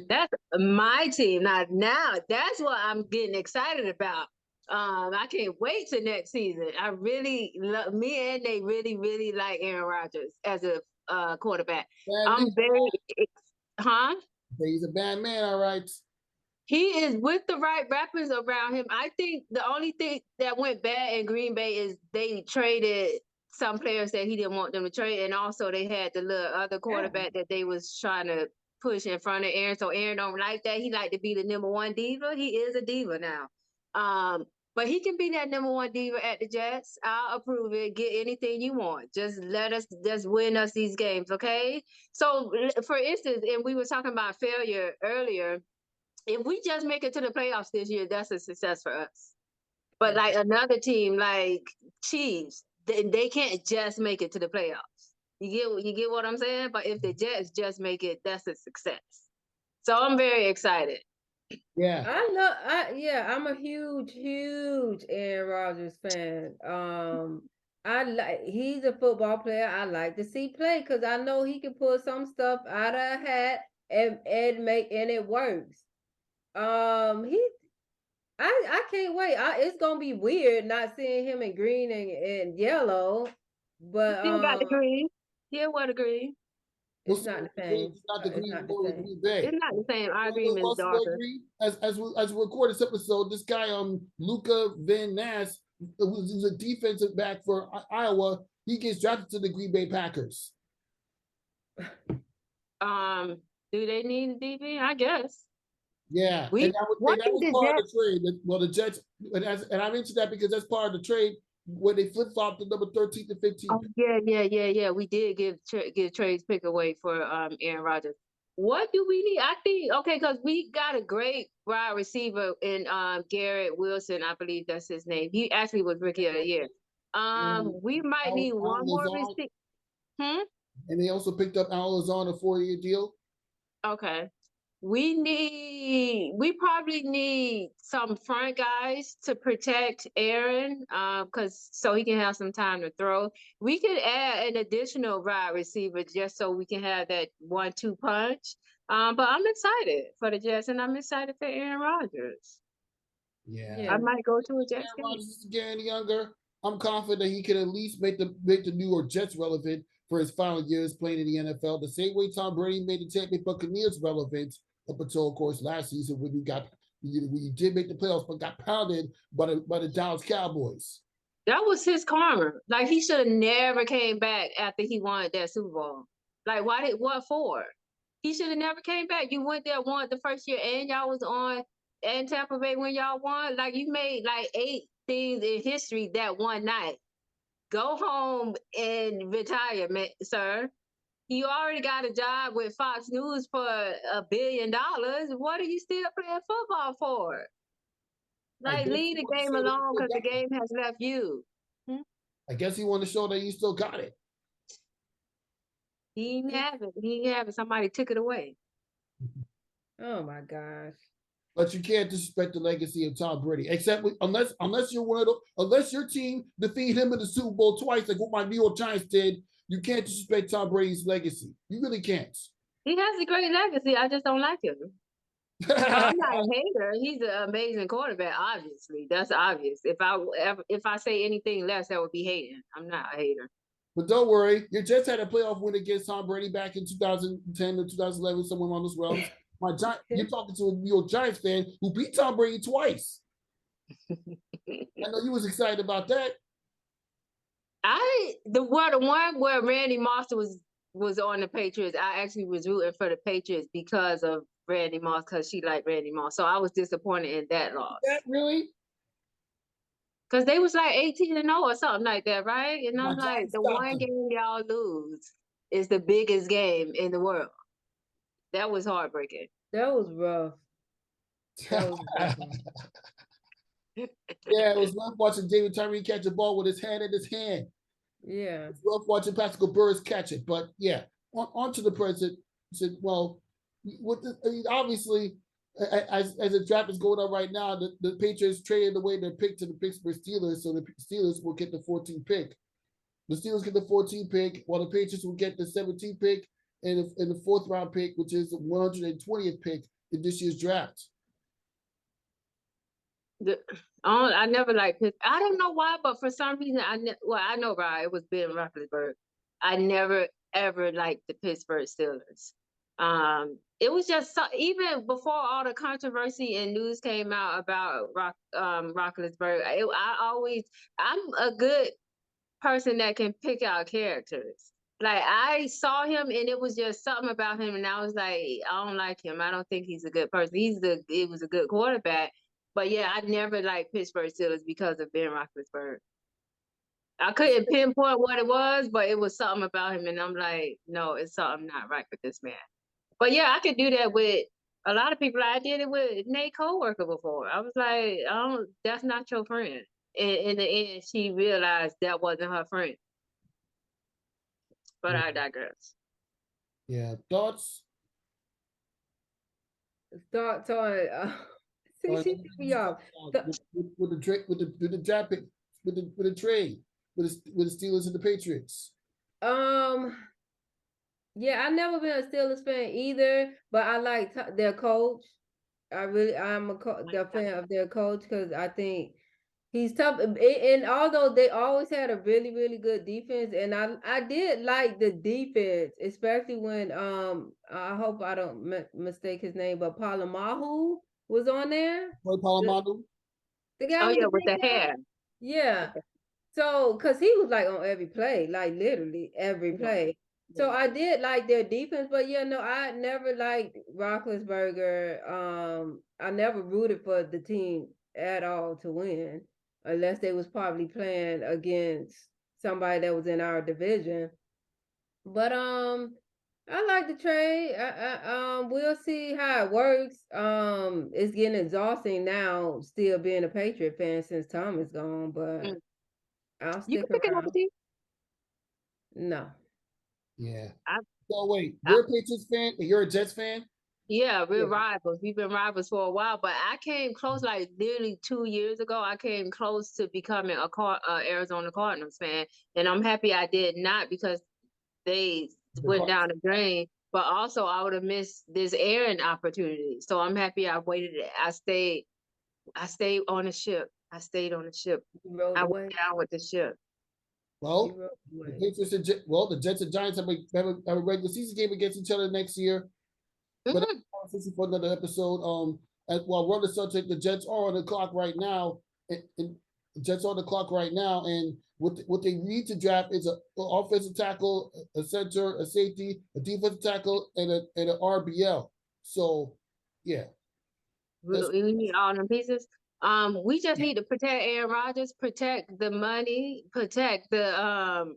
That's my team. Now that's what I'm getting excited about. I can't wait till next season. I really love me and they really, really like Aaron Rodgers as a quarterback. I'm very He's a bad man, all right. He is with the right weapons around him. I think the only thing that went bad in Green Bay is they traded some players that he didn't want them to trade, and also they had the little other quarterback that they was trying to push in front of Aaron. So Aaron don't like that. He like to be the number one diva. He is a diva now. But he can be that number one diva at the Jets. I'll approve it. Get anything you want. Just let us just win us these games, okay? So for instance, and we were talking about failure earlier. If we just make it to the playoffs this year, that's a success for us. But like another team like Chiefs, they can't just make it to the playoffs. You get what I'm saying? But if the Jets just make it, that's a success. So I'm very excited. Yeah. I'm a huge Aaron Rodgers fan. He's a football player I like to see play because I know he can pull some stuff out of a hat and it works. I can't wait. It's gonna be weird not seeing him in green and yellow, but still got the green. Yeah, what green? It's not the same. It's not the green. It's not the same. Our green is darker. As we record this episode, this guy Luca Van Ness, who's a defensive back for Iowa, he gets drafted to the Green Bay Packers. Do they need a DB? I guess. Yeah, and that was part of the trade. Well, the Jets, and I mentioned that because that's part of the trade where they flip flopped the number 13 to 15. Oh, yeah. We did give trades pick away for Aaron Rodgers. What do we need? I think because we got a great wide receiver in Garrett Wilson. I believe that's his name. He actually was Rookie of the Year. We might need one more receiver. And they also picked up Arron on a 4-year deal. Okay. We probably need some front guys to protect Aaron, so he can have some time to throw. We could add an additional wide receiver just so we can have that 1-2 punch. But I'm excited for the Jets and I'm excited for Aaron Rodgers. Yeah. I might go to a Jets game. Aaron Rodgers is getting younger. I'm confident he can at least make the New York Jets relevant for his final years playing in the NFL. The same way Tom Brady made the Tampa Bay Buccaneers relevant up until, of course, last season when you did make the playoffs but got pounded by the Dallas Cowboys. That was his karma. Like, he should have never came back after he won that Super Bowl. Like, what for? He should have never came back. You went there, won the first year, and y'all was on and Tampa Bay when y'all won. Like, you made like 8 things in history that one night. Go home and retire, sir. You already got a job with Fox News for $1 billion. What are you still playing football for? Like, leave the game alone because the game has left you. I guess he wanted to show that you still got it. He didn't have it. He didn't have it. Somebody took it away. Oh my gosh. But you can't disrespect the legacy of Tom Brady, except unless you're one of the, unless your team defeated him in the Super Bowl twice, like what my New York Giants did. You can't disrespect Tom Brady's legacy. You really can't. He has a great legacy. I just don't like him. I'm not a hater. He's an amazing quarterback. Obviously, that's obvious. If I say anything less, that would be hating. I'm not a hater. But don't worry, your Jets had a playoff win against Tom Brady back in 2010 or 2011, somewhere around those realms. You're talking to a New York Giants fan who beat Tom Brady twice. I know you was excited about that. The one where Randy Moss was on the Patriots, I actually was rooting for the Patriots because of Randy Moss, because she liked Randy Moss. So I was disappointed in that loss. That really? Because they was like 18-0 or something like that, right? And I'm like, the one game y'all lose is the biggest game in the world. That was heartbreaking. That was rough. Yeah, it was rough watching David Tyree catch a ball with his hand in his hand. Yeah. It's rough watching Pascal Burris catch it. But yeah, on to the president. Said, well, obviously, as the draft is going on right now, the Patriots traded away their pick to the Pittsburgh Steelers, so the Steelers will get the 14th pick. The Steelers get the 14th pick, while the Patriots will get the 17th pick and the 4th round pick, which is the 120th pick in this year's draft. I never liked Pittsburgh. I don't know why, but for some reason, I know why. It was Ben Roethlisberger. I never ever liked the Pittsburgh Steelers. It was just even before all the controversy and news came out about Roethlisberger. I'm a good person that can pick out characters. Like, I saw him and it was just something about him, and I was like, I don't like him. I don't think he's a good person. It was a good quarterback, but yeah, I never liked Pittsburgh Steelers because of Ben Roethlisberger. I couldn't pinpoint what it was, but it was something about him, and I'm like, no, it's something not right with this man. But yeah, I could do that with a lot of people. I did it with Nate's coworker before. I was like, that's not your friend. And in the end, she realized that wasn't her friend. But I digress. Yeah, thoughts? Thoughts on she threw me off. With the draft pick, with the trade, with the Steelers and the Patriots. Yeah, I've never been a Steelers fan either, but I like their coach. I'm a fan of their coach because I think he's tough. And although they always had a really, really good defense, and I did like the defense, especially when I hope I don't mistake his name, but Polamalu was on there. Roy Polamalu? The guy with the hair. Yeah. So, because he was like on every play, like literally every play. So I did like their defense, but yeah, no, I never liked Roethlisberger. I never rooted for the team at all to win, unless they was probably playing against somebody that was in our division. But I like the trade. We'll see how it works. It's getting exhausting now, still being a Patriot fan since Tom is gone, but I'll stick around. No. Yeah. So wait, you're a Patriots fan and you're a Jets fan? Yeah, we're rivals. We've been rivals for a while, but I came close, like nearly 2 years ago. I came close to becoming a Arizona Cardinals fan, and I'm happy I did not, because they went down the drain. But also, I would have missed this Arron opportunity. So I'm happy I waited. I stayed on the ship. I stayed on the ship. I went down with the ship. Well, the Patriots the Jets and Giants have a regular season game against each other next year. But that's for another episode. While we're on the subject, the Jets are on the clock right now, and Jets on the clock right now, and what they need to draft is an offensive tackle, a center, a safety, a defensive tackle, and an RBL. So, yeah. We need all them pieces. We just need to protect Aaron Rodgers, protect the money, protect the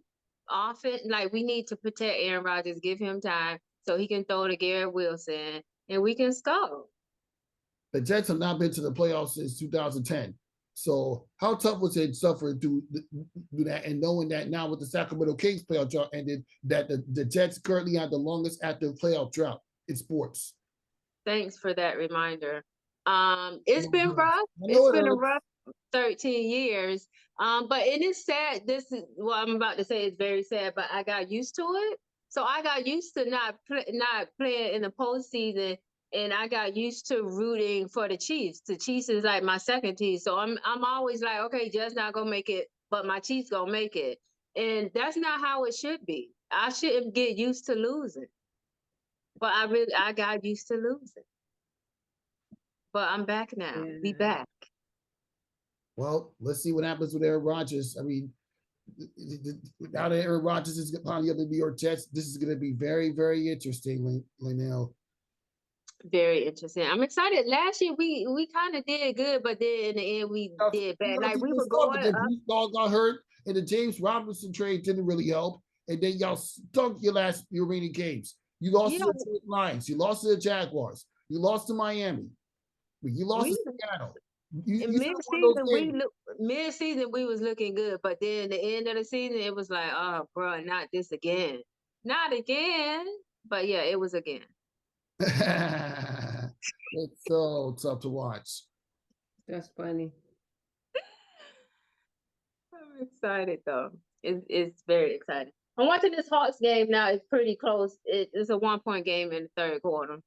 offense. Like, we need to protect Aaron Rodgers, give him time so he can throw to Garrett Wilson, and we can score. The Jets have not been to the playoffs since 2010. So how tough was it suffering through that, and knowing that now with the Sacramento Kings playoff drought ended, that the Jets currently have the longest active playoff drought in sports. Thanks for that reminder. It's been rough. It's been a rough 13 years. But it is sad. This is what I'm about to say is very sad, but I got used to it. So I got used to not playing in the postseason, and I got used to rooting for the Chiefs. The Chiefs is like my second team. So I'm always like, okay, Jets not gonna make it, but my Chiefs gonna make it. And that's not how it should be. I shouldn't get used to losing. But I got used to losing. But I'm back now. Yeah. We back. Well, let's see what happens with Aaron Rodgers. I mean, now that Aaron Rodgers is upon the other New York Jets, this is going to be very, very interesting, Linnell. Very interesting. I'm excited. Last year we kind of did good, but then in the end we did bad. Like we were going up. Bruce Ball got hurt, and the James Robinson trade didn't really help. And then y'all stunk your remaining games. You lost to the Lions. You lost to the Jaguars. You lost to Miami. You lost to Seattle. Mid-season we was looking good, but then the end of the season it was like, oh, bro, not this again, not again. But yeah, it was again. It's so tough to watch. That's funny. I'm excited though. It's very exciting. I'm watching this Hawks game now. It's pretty close. It's a 1-point game in the third quarter.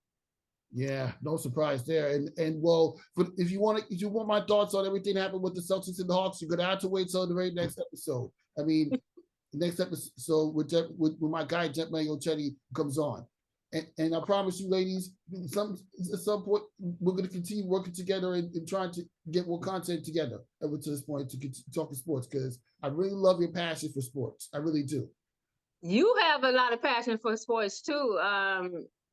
Yeah, no surprise there. And well, if you want my thoughts on everything that happened with the Celtics and the Hawks, you're gonna have to wait till the very next episode. I mean, next episode with my guy Jet Mayochetti comes on. And I promise you, ladies, at some point we're going to continue working together and trying to get more content together over to this point to get talking sports, because I really love your passion for sports. I really do. You have a lot of passion for sports too.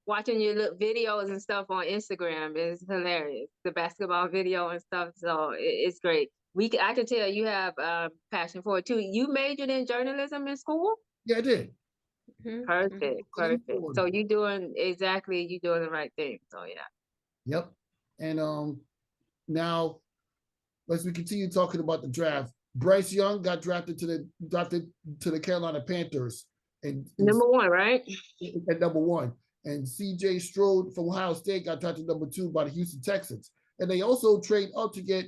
Watching your little videos and stuff on Instagram is hilarious. The basketball video and stuff, so it's great. I can tell you have passion for it too. You majored in journalism in school? Yeah, I did. Perfect. So you're doing the right thing. So yeah. Yep. And now as we continue talking about the draft, Bryce Young got drafted to the Carolina Panthers, and number 1, right? At number 1. And CJ Stroud from Ohio State got drafted number 2 by the Houston Texans. And they also trade up to get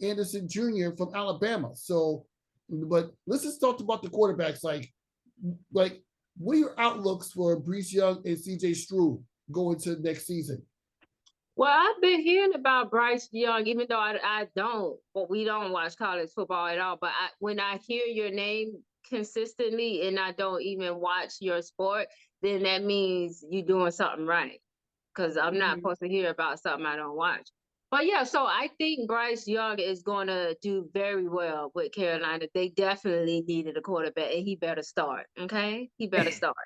Anderson Jr. from Alabama. So, but let's just talk about the quarterbacks. Like what are your outlooks for Bryce Young and CJ Stroud going to next season? Well, I've been hearing about Bryce Young, even though we don't watch college football at all. But when I hear your name consistently and I don't even watch your sport, then that means you're doing something right. Because I'm not supposed to hear about something I don't watch. But yeah, so I think Bryce Young is going to do very well with Carolina. They definitely needed a quarterback, and he better start, okay? He better start.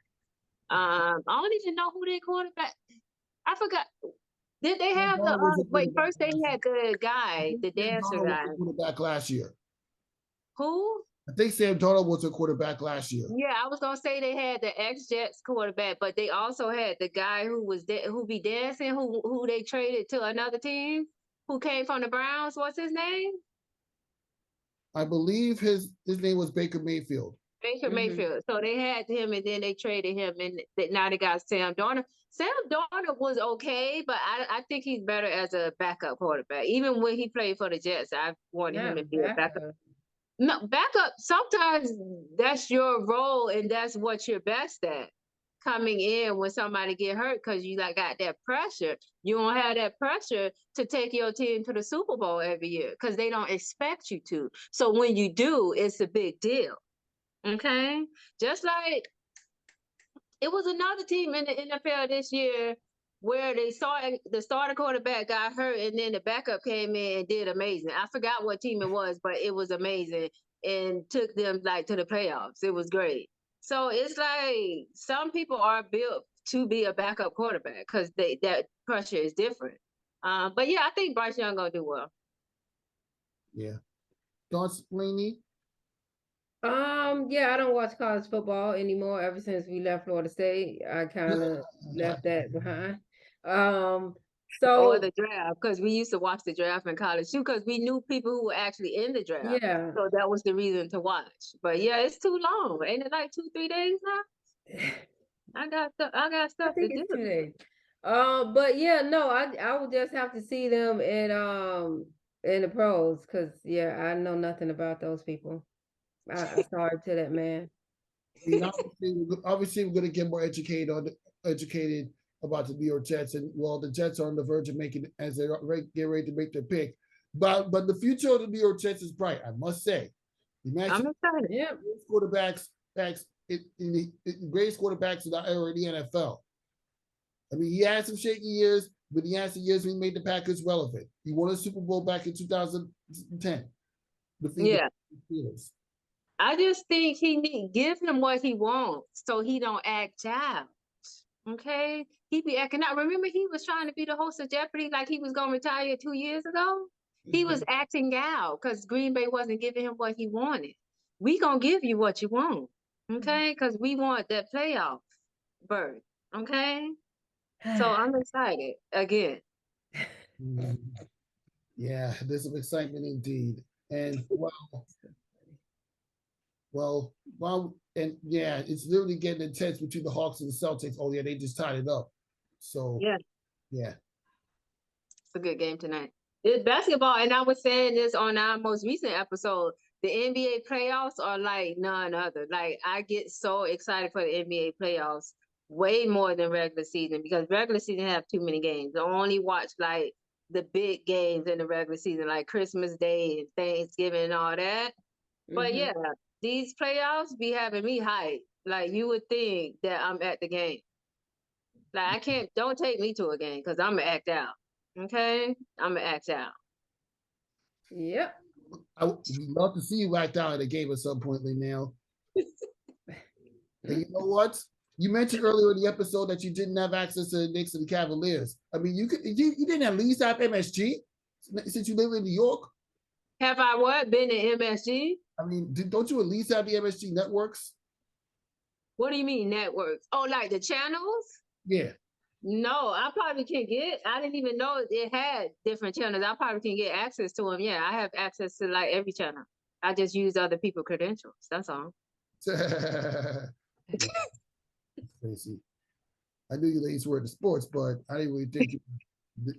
I don't even know who their quarterback. I forgot. Did they have first they had the guy, the dancer guy. Quarterback last year. Who? I think Sam Darnold was a quarterback last year. Yeah, I was gonna say they had the ex-Jets quarterback, but they also had the guy who be dancing, who they traded to another team, who came from the Browns. What's his name? I believe his name was Baker Mayfield. Baker Mayfield. So they had him, and then they traded him, and now they got Sam Darnold. Sam Darnold was okay, but I think he's better as a backup quarterback. Even when he played for the Jets, I wanted him to be a backup. No, backup, sometimes that's your role, and that's what you're best at. Coming in when somebody get hurt, because you got that pressure. You don't have that pressure to take your team to the Super Bowl every year because they don't expect you to. So when you do, it's a big deal. Okay? Just like it was another team in the NFL this year where the starter quarterback got hurt and then the backup came in and did amazing. I forgot what team it was, but it was amazing and took them like to the playoffs. It was great. So it's like some people are built to be a backup quarterback because that pressure is different. But yeah, I think Bryce Young gonna do well. Yeah. Thoughts, Lainey? Yeah, I don't watch college football anymore ever since we left Florida State. I kind of left that behind. Or So the draft, because we used to watch the draft in college too, because we knew people who were actually in the draft. yeah, So that was the reason to watch. But yeah, it's too long. Ain't it like 2-3 days now? I got I stuff to think do. it's 2 days. But yeah, no, I would just have to see them in the pros because yeah, I know nothing about those people. I sorry to that man. I mean, obviously, we're going to get more educated about the New York Jets, and well, the Jets are on the verge of making it as they get ready to make their pick. But the future of the New York Jets is bright, I must say. I'm excited. Yeah, Quarterbacks, the greatest quarterbacks in the era of the NFL. I mean, he had some shaky years, but he had some years when he made the Packers relevant. He won a Super Bowl back in 2010. Yeah. I just think give him what he wants so he don't act out. Okay? He be acting out. Remember, he was trying to be the host of Jeopardy like he was going to retire 2 years ago? He was acting out because Green Bay wasn't giving him what he wanted. We going to give you what you want. Okay? Because we want that playoff berth. Okay? So I'm excited again. Yeah, there's some excitement indeed. And and yeah, it's literally getting intense between the Hawks and the Celtics. Oh yeah, they just tied it up. So yeah. It's a good game tonight. It's basketball, and I was saying this on our most recent episode. The NBA playoffs are like none other. Like I get so excited for the NBA playoffs way more than regular season because regular season have too many games. I only watch like the big games in the regular season, like Christmas Day and Thanksgiving and all that. But yeah, these playoffs be having me hyped. Like you would think that I'm at the game. Like don't take me to a game because I'm gonna act out. Okay? I'm gonna act out. Yep. I would love to see you act out at a game at some point, Linnell. And you know what? You mentioned earlier in the episode that you didn't have access to the Knicks and the Cavaliers. I mean, you didn't at least have MSG since you live in New York. Have I what? Been in MSG? I mean, don't you at least have the MSG networks? What do you mean networks? Oh, like the channels? Yeah. No, I probably can get. I didn't even know it had different channels. I probably can get access to them. Yeah, I have access to like every channel. I just use other people's credentials. That's all. Crazy. I knew you ladies were into sports, but I didn't really think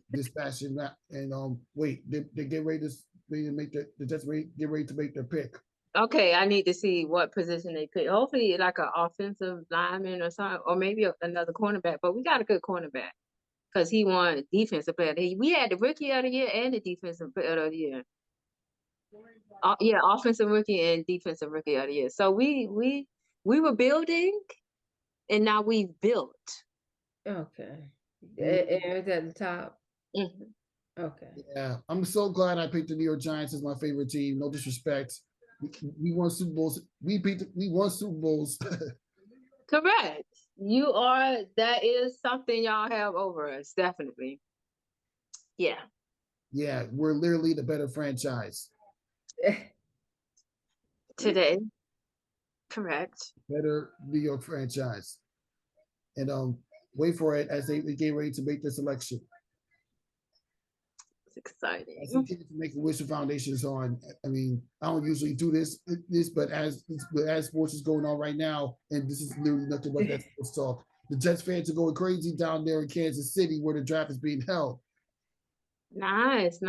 this passion. And wait, they get ready to make the Jets get ready to make their pick. Okay, I need to see what position they pick. Hopefully, like an offensive lineman or something, or maybe another cornerback. But we got a good cornerback because he won defensive player. We had the rookie of the year and the defensive player of the year. Yeah, offensive rookie and defensive rookie of the year. So we were building, and now we've built. Okay, Aaron's at the top. Okay. Yeah, I'm so glad I picked the New York Giants as my favorite team. No disrespect. We won Super Bowls. We won Super Bowls. Correct. That is something y'all have over us, definitely. Yeah. Yeah, we're literally the better franchise. Today. Correct. Better New York franchise. And wait for it as they get ready to make this election. Exciting. I to make a wish foundations on. I mean, I don't usually do this, but as sports is going on right now, and this is literally nothing but that sports talk. The Jets fans are going crazy down there in Kansas City where the draft is being held. Nice.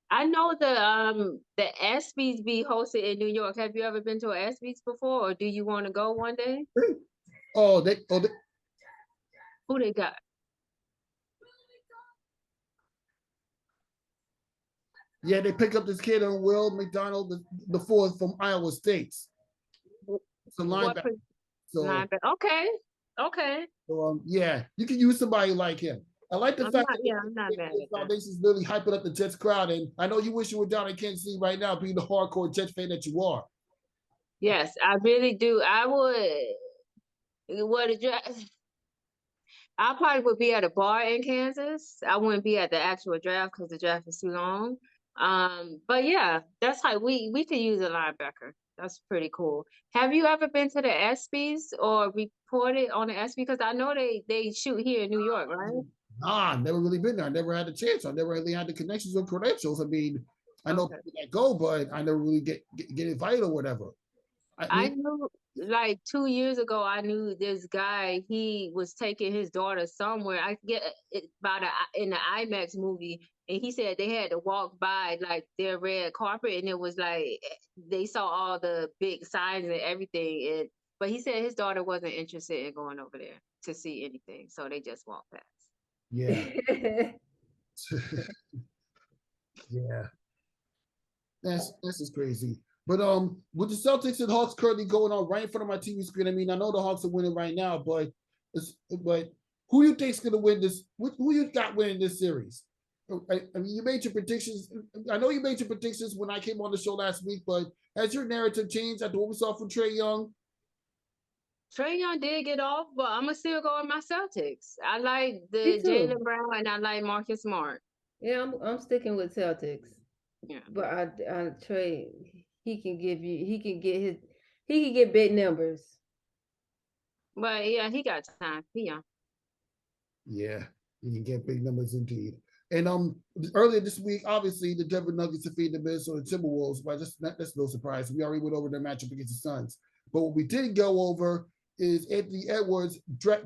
I know the ESPYs be hosted in New York. Have you ever been to an ESPYs before, or do you want to go one day? Who they got? Yeah, they pick up this kid on Will McDonald the fourth from Iowa State. It's a linebacker. Okay. So yeah, you can use somebody like him. I like the I'm fact not, that yeah, I'm not mad the at that. Foundation is really hyping up the Jets crowd. And I know you wish you were down in Kansas City right now, being the hardcore Jets fan that you are. Yes, I really do. I probably would be at a bar in Kansas. I wouldn't be at the actual draft because the draft is too long. But yeah, that's how we could use a linebacker. That's pretty cool. Have you ever been to the ESPYs or reported on the ESPY? Because I know they shoot here in New York, right? Nah, never really been there. I never had a chance. I never really had the connections or credentials. I mean, I know Okay. people that go, but I never really get invited or whatever. I knew like 2 years ago, I knew this guy, he was taking his daughter somewhere. I forget in the IMAX movie, and he said they had to walk by like their red carpet, and it was like they saw all the big signs and everything. But he said his daughter wasn't interested in going over there to see anything, so they just walked past. Yeah. Yeah. That's just crazy. But with the Celtics and Hawks currently going on right in front of my TV screen, I mean, I know the Hawks are winning right now, but who do you think's going to win this? Who you got winning this series? I mean, you made your predictions. I know you made your predictions when I came on the show last week, but has your narrative changed after what we saw from Trae Young? Trae Young did get off, but I'm gonna still go with my Celtics. I like the Me too. Jaylen Brown and I like Marcus Smart. Yeah, I'm sticking with Celtics. Yeah. But I Trae, he can get big numbers. But yeah, he got time. He young. Yeah, he can get big numbers indeed. And earlier this week, obviously the Denver Nuggets defeated the Minnesota Timberwolves, but that's no surprise. We already went over their matchup against the Suns. But what we didn't go over is Anthony Edwards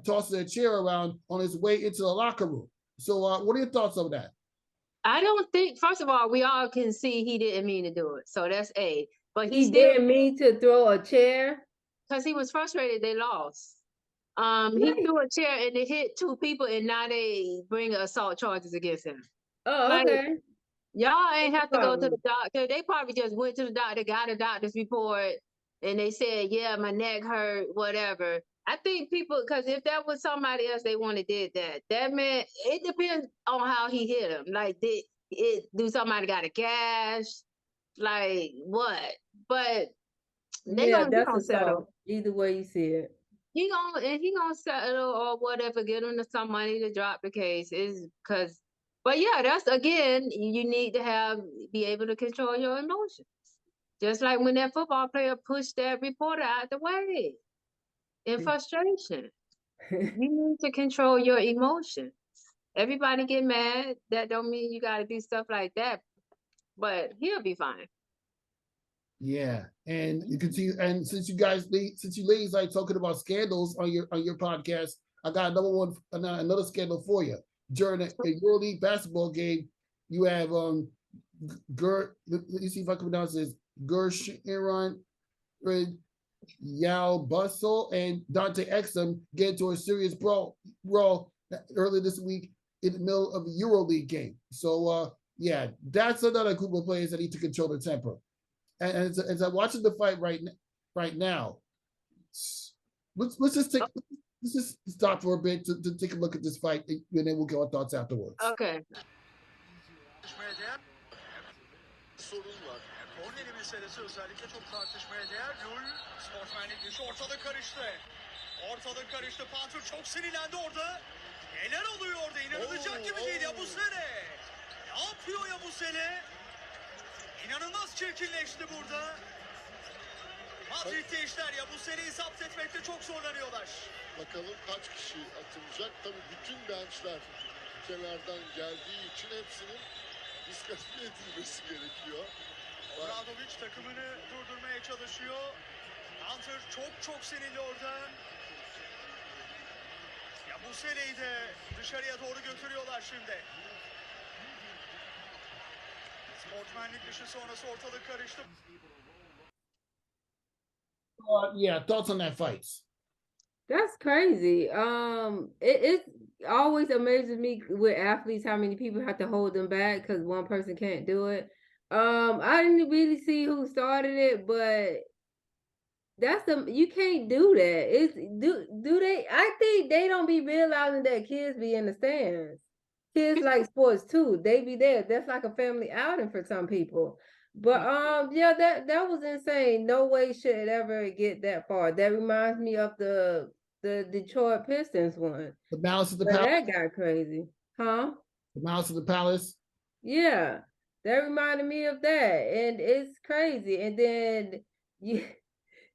tossing a chair around on his way into the locker room. So what are your thoughts on that? I don't think, first of all, we all can see he didn't mean to do it. So that's A. But he didn't mean to throw a chair? Because he was frustrated they lost. He threw a chair and it hit 2 people, and now they bring assault charges against him. Oh, okay. Y'all ain't have to go to the doctor. They probably just went to the doctor, got a doctor's report, and they said, yeah, my neck hurt, whatever. I think people, because if that was somebody else, they wouldn't have did that. That man, it depends on how he hit him. Like, do somebody got a gash? Like, what? But they gonna settle. Either way you see it. He gonna settle or whatever, get him some money to drop the case. But yeah, that's, again, you need to be able to control your emotions. Just like when that football player pushed that reporter out the way in frustration. You need to control your emotions. Everybody get mad. That don't mean you got to do stuff like that. But he'll be fine. Yeah, and you can see, and since you ladies like talking about scandals on your podcast, I got another scandal for you. During a EuroLeague basketball game, you have let me see if I can pronounce this, Arron, Yao Bustle, and Daute Exum get into a serious brawl earlier this week in the middle of a EuroLeague game. So yeah, that's another group of players that need to control their temper. And as I'm watching the fight right now, let's just stop for a bit to take a look at this fight, and then we'll get our thoughts afterwards. Okay. Sorun var. Korneri meselesi özellikle çok tartışmaya değer. Lul sportmenlik dışı ortalık karıştı. Panther çok sinirlendi orada. Neler oluyor orada? İnanılacak gibi değil ya bu sene. Ne yapıyor ya bu sene? İnanılmaz çirkinleşti burada. Madrid'de işler ya bu seriyi zapt etmekte çok zorlanıyorlar. Bakalım kaç kişi atılacak. Tabii bütün benchler kenardan geldiği için hepsinin diskalifiye edilmesi gerekiyor. Obradovic takımını durdurmaya çalışıyor. Hunter çok sinirli orada. Ya bu seriyi de dışarıya doğru götürüyorlar şimdi. Sportmenlik dışı sonrası ortalık karıştı. Yeah, thoughts on that fight? That's crazy. It always amazes me with athletes how many people have to hold them back because one person can't do it. I didn't really see who started it, but you can't do that. Do they? I think they don't be realizing that kids be in the stands. kids like sports too. They be there. That's like a family outing for some people. But yeah, that was insane. No way should it ever get that far. That reminds me of the Detroit Pistons one. The Malice of the But Palace. that got crazy. Huh? The Malice of the Palace. Yeah. That reminded me of that. And it's crazy. And then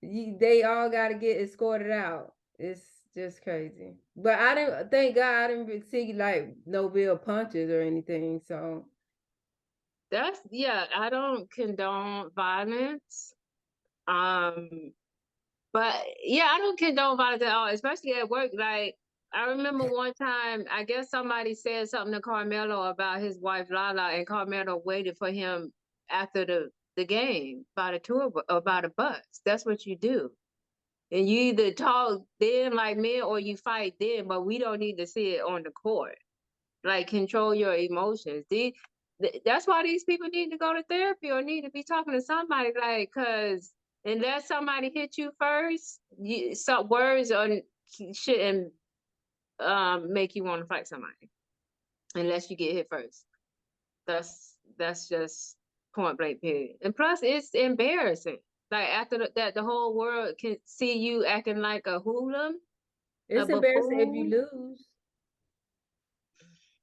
they all got to get escorted out. It's just crazy. But thank God I didn't see like no real punches or anything. So I don't condone violence. But yeah, I don't condone violence at all, especially at work. Like, I remember one time, I guess somebody said something to Carmelo about his wife Lala, and Carmelo waited for him after the game about a tour about a bus. That's what you do. And you either talk then like men or you fight then, but we don't need to see it on the court. Like, control your emotions. That's why these people need to go to therapy or need to be talking to somebody, like, because unless somebody hit you first, some words shouldn't make you want to fight somebody unless you get hit first. That's just point blank period. And plus, it's embarrassing. Like, after that, the whole world can see you acting like a hooligan. it's embarrassing if you lose.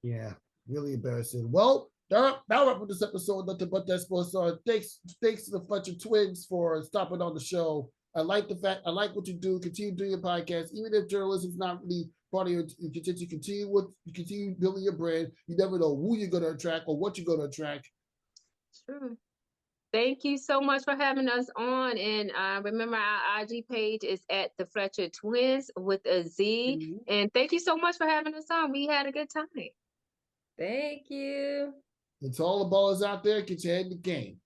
Yeah, really embarrassing. Well, that wrap up this episode. Nothing but that sports. Thanks to the Fletcher twins for stopping on the show. I like what you do. Continue doing your podcast, even if journalism's not really part of your. You continue building your brand. You never know who you're going to attract or what you're going to attract. True. Thank you so much for having us on. And remember, our IG page is at the Fletcher Twins with a Z. Mm-hmm. And thank you so much for having us on. We had a good time. Thank you. And to all the ballers out there, get your head in the game.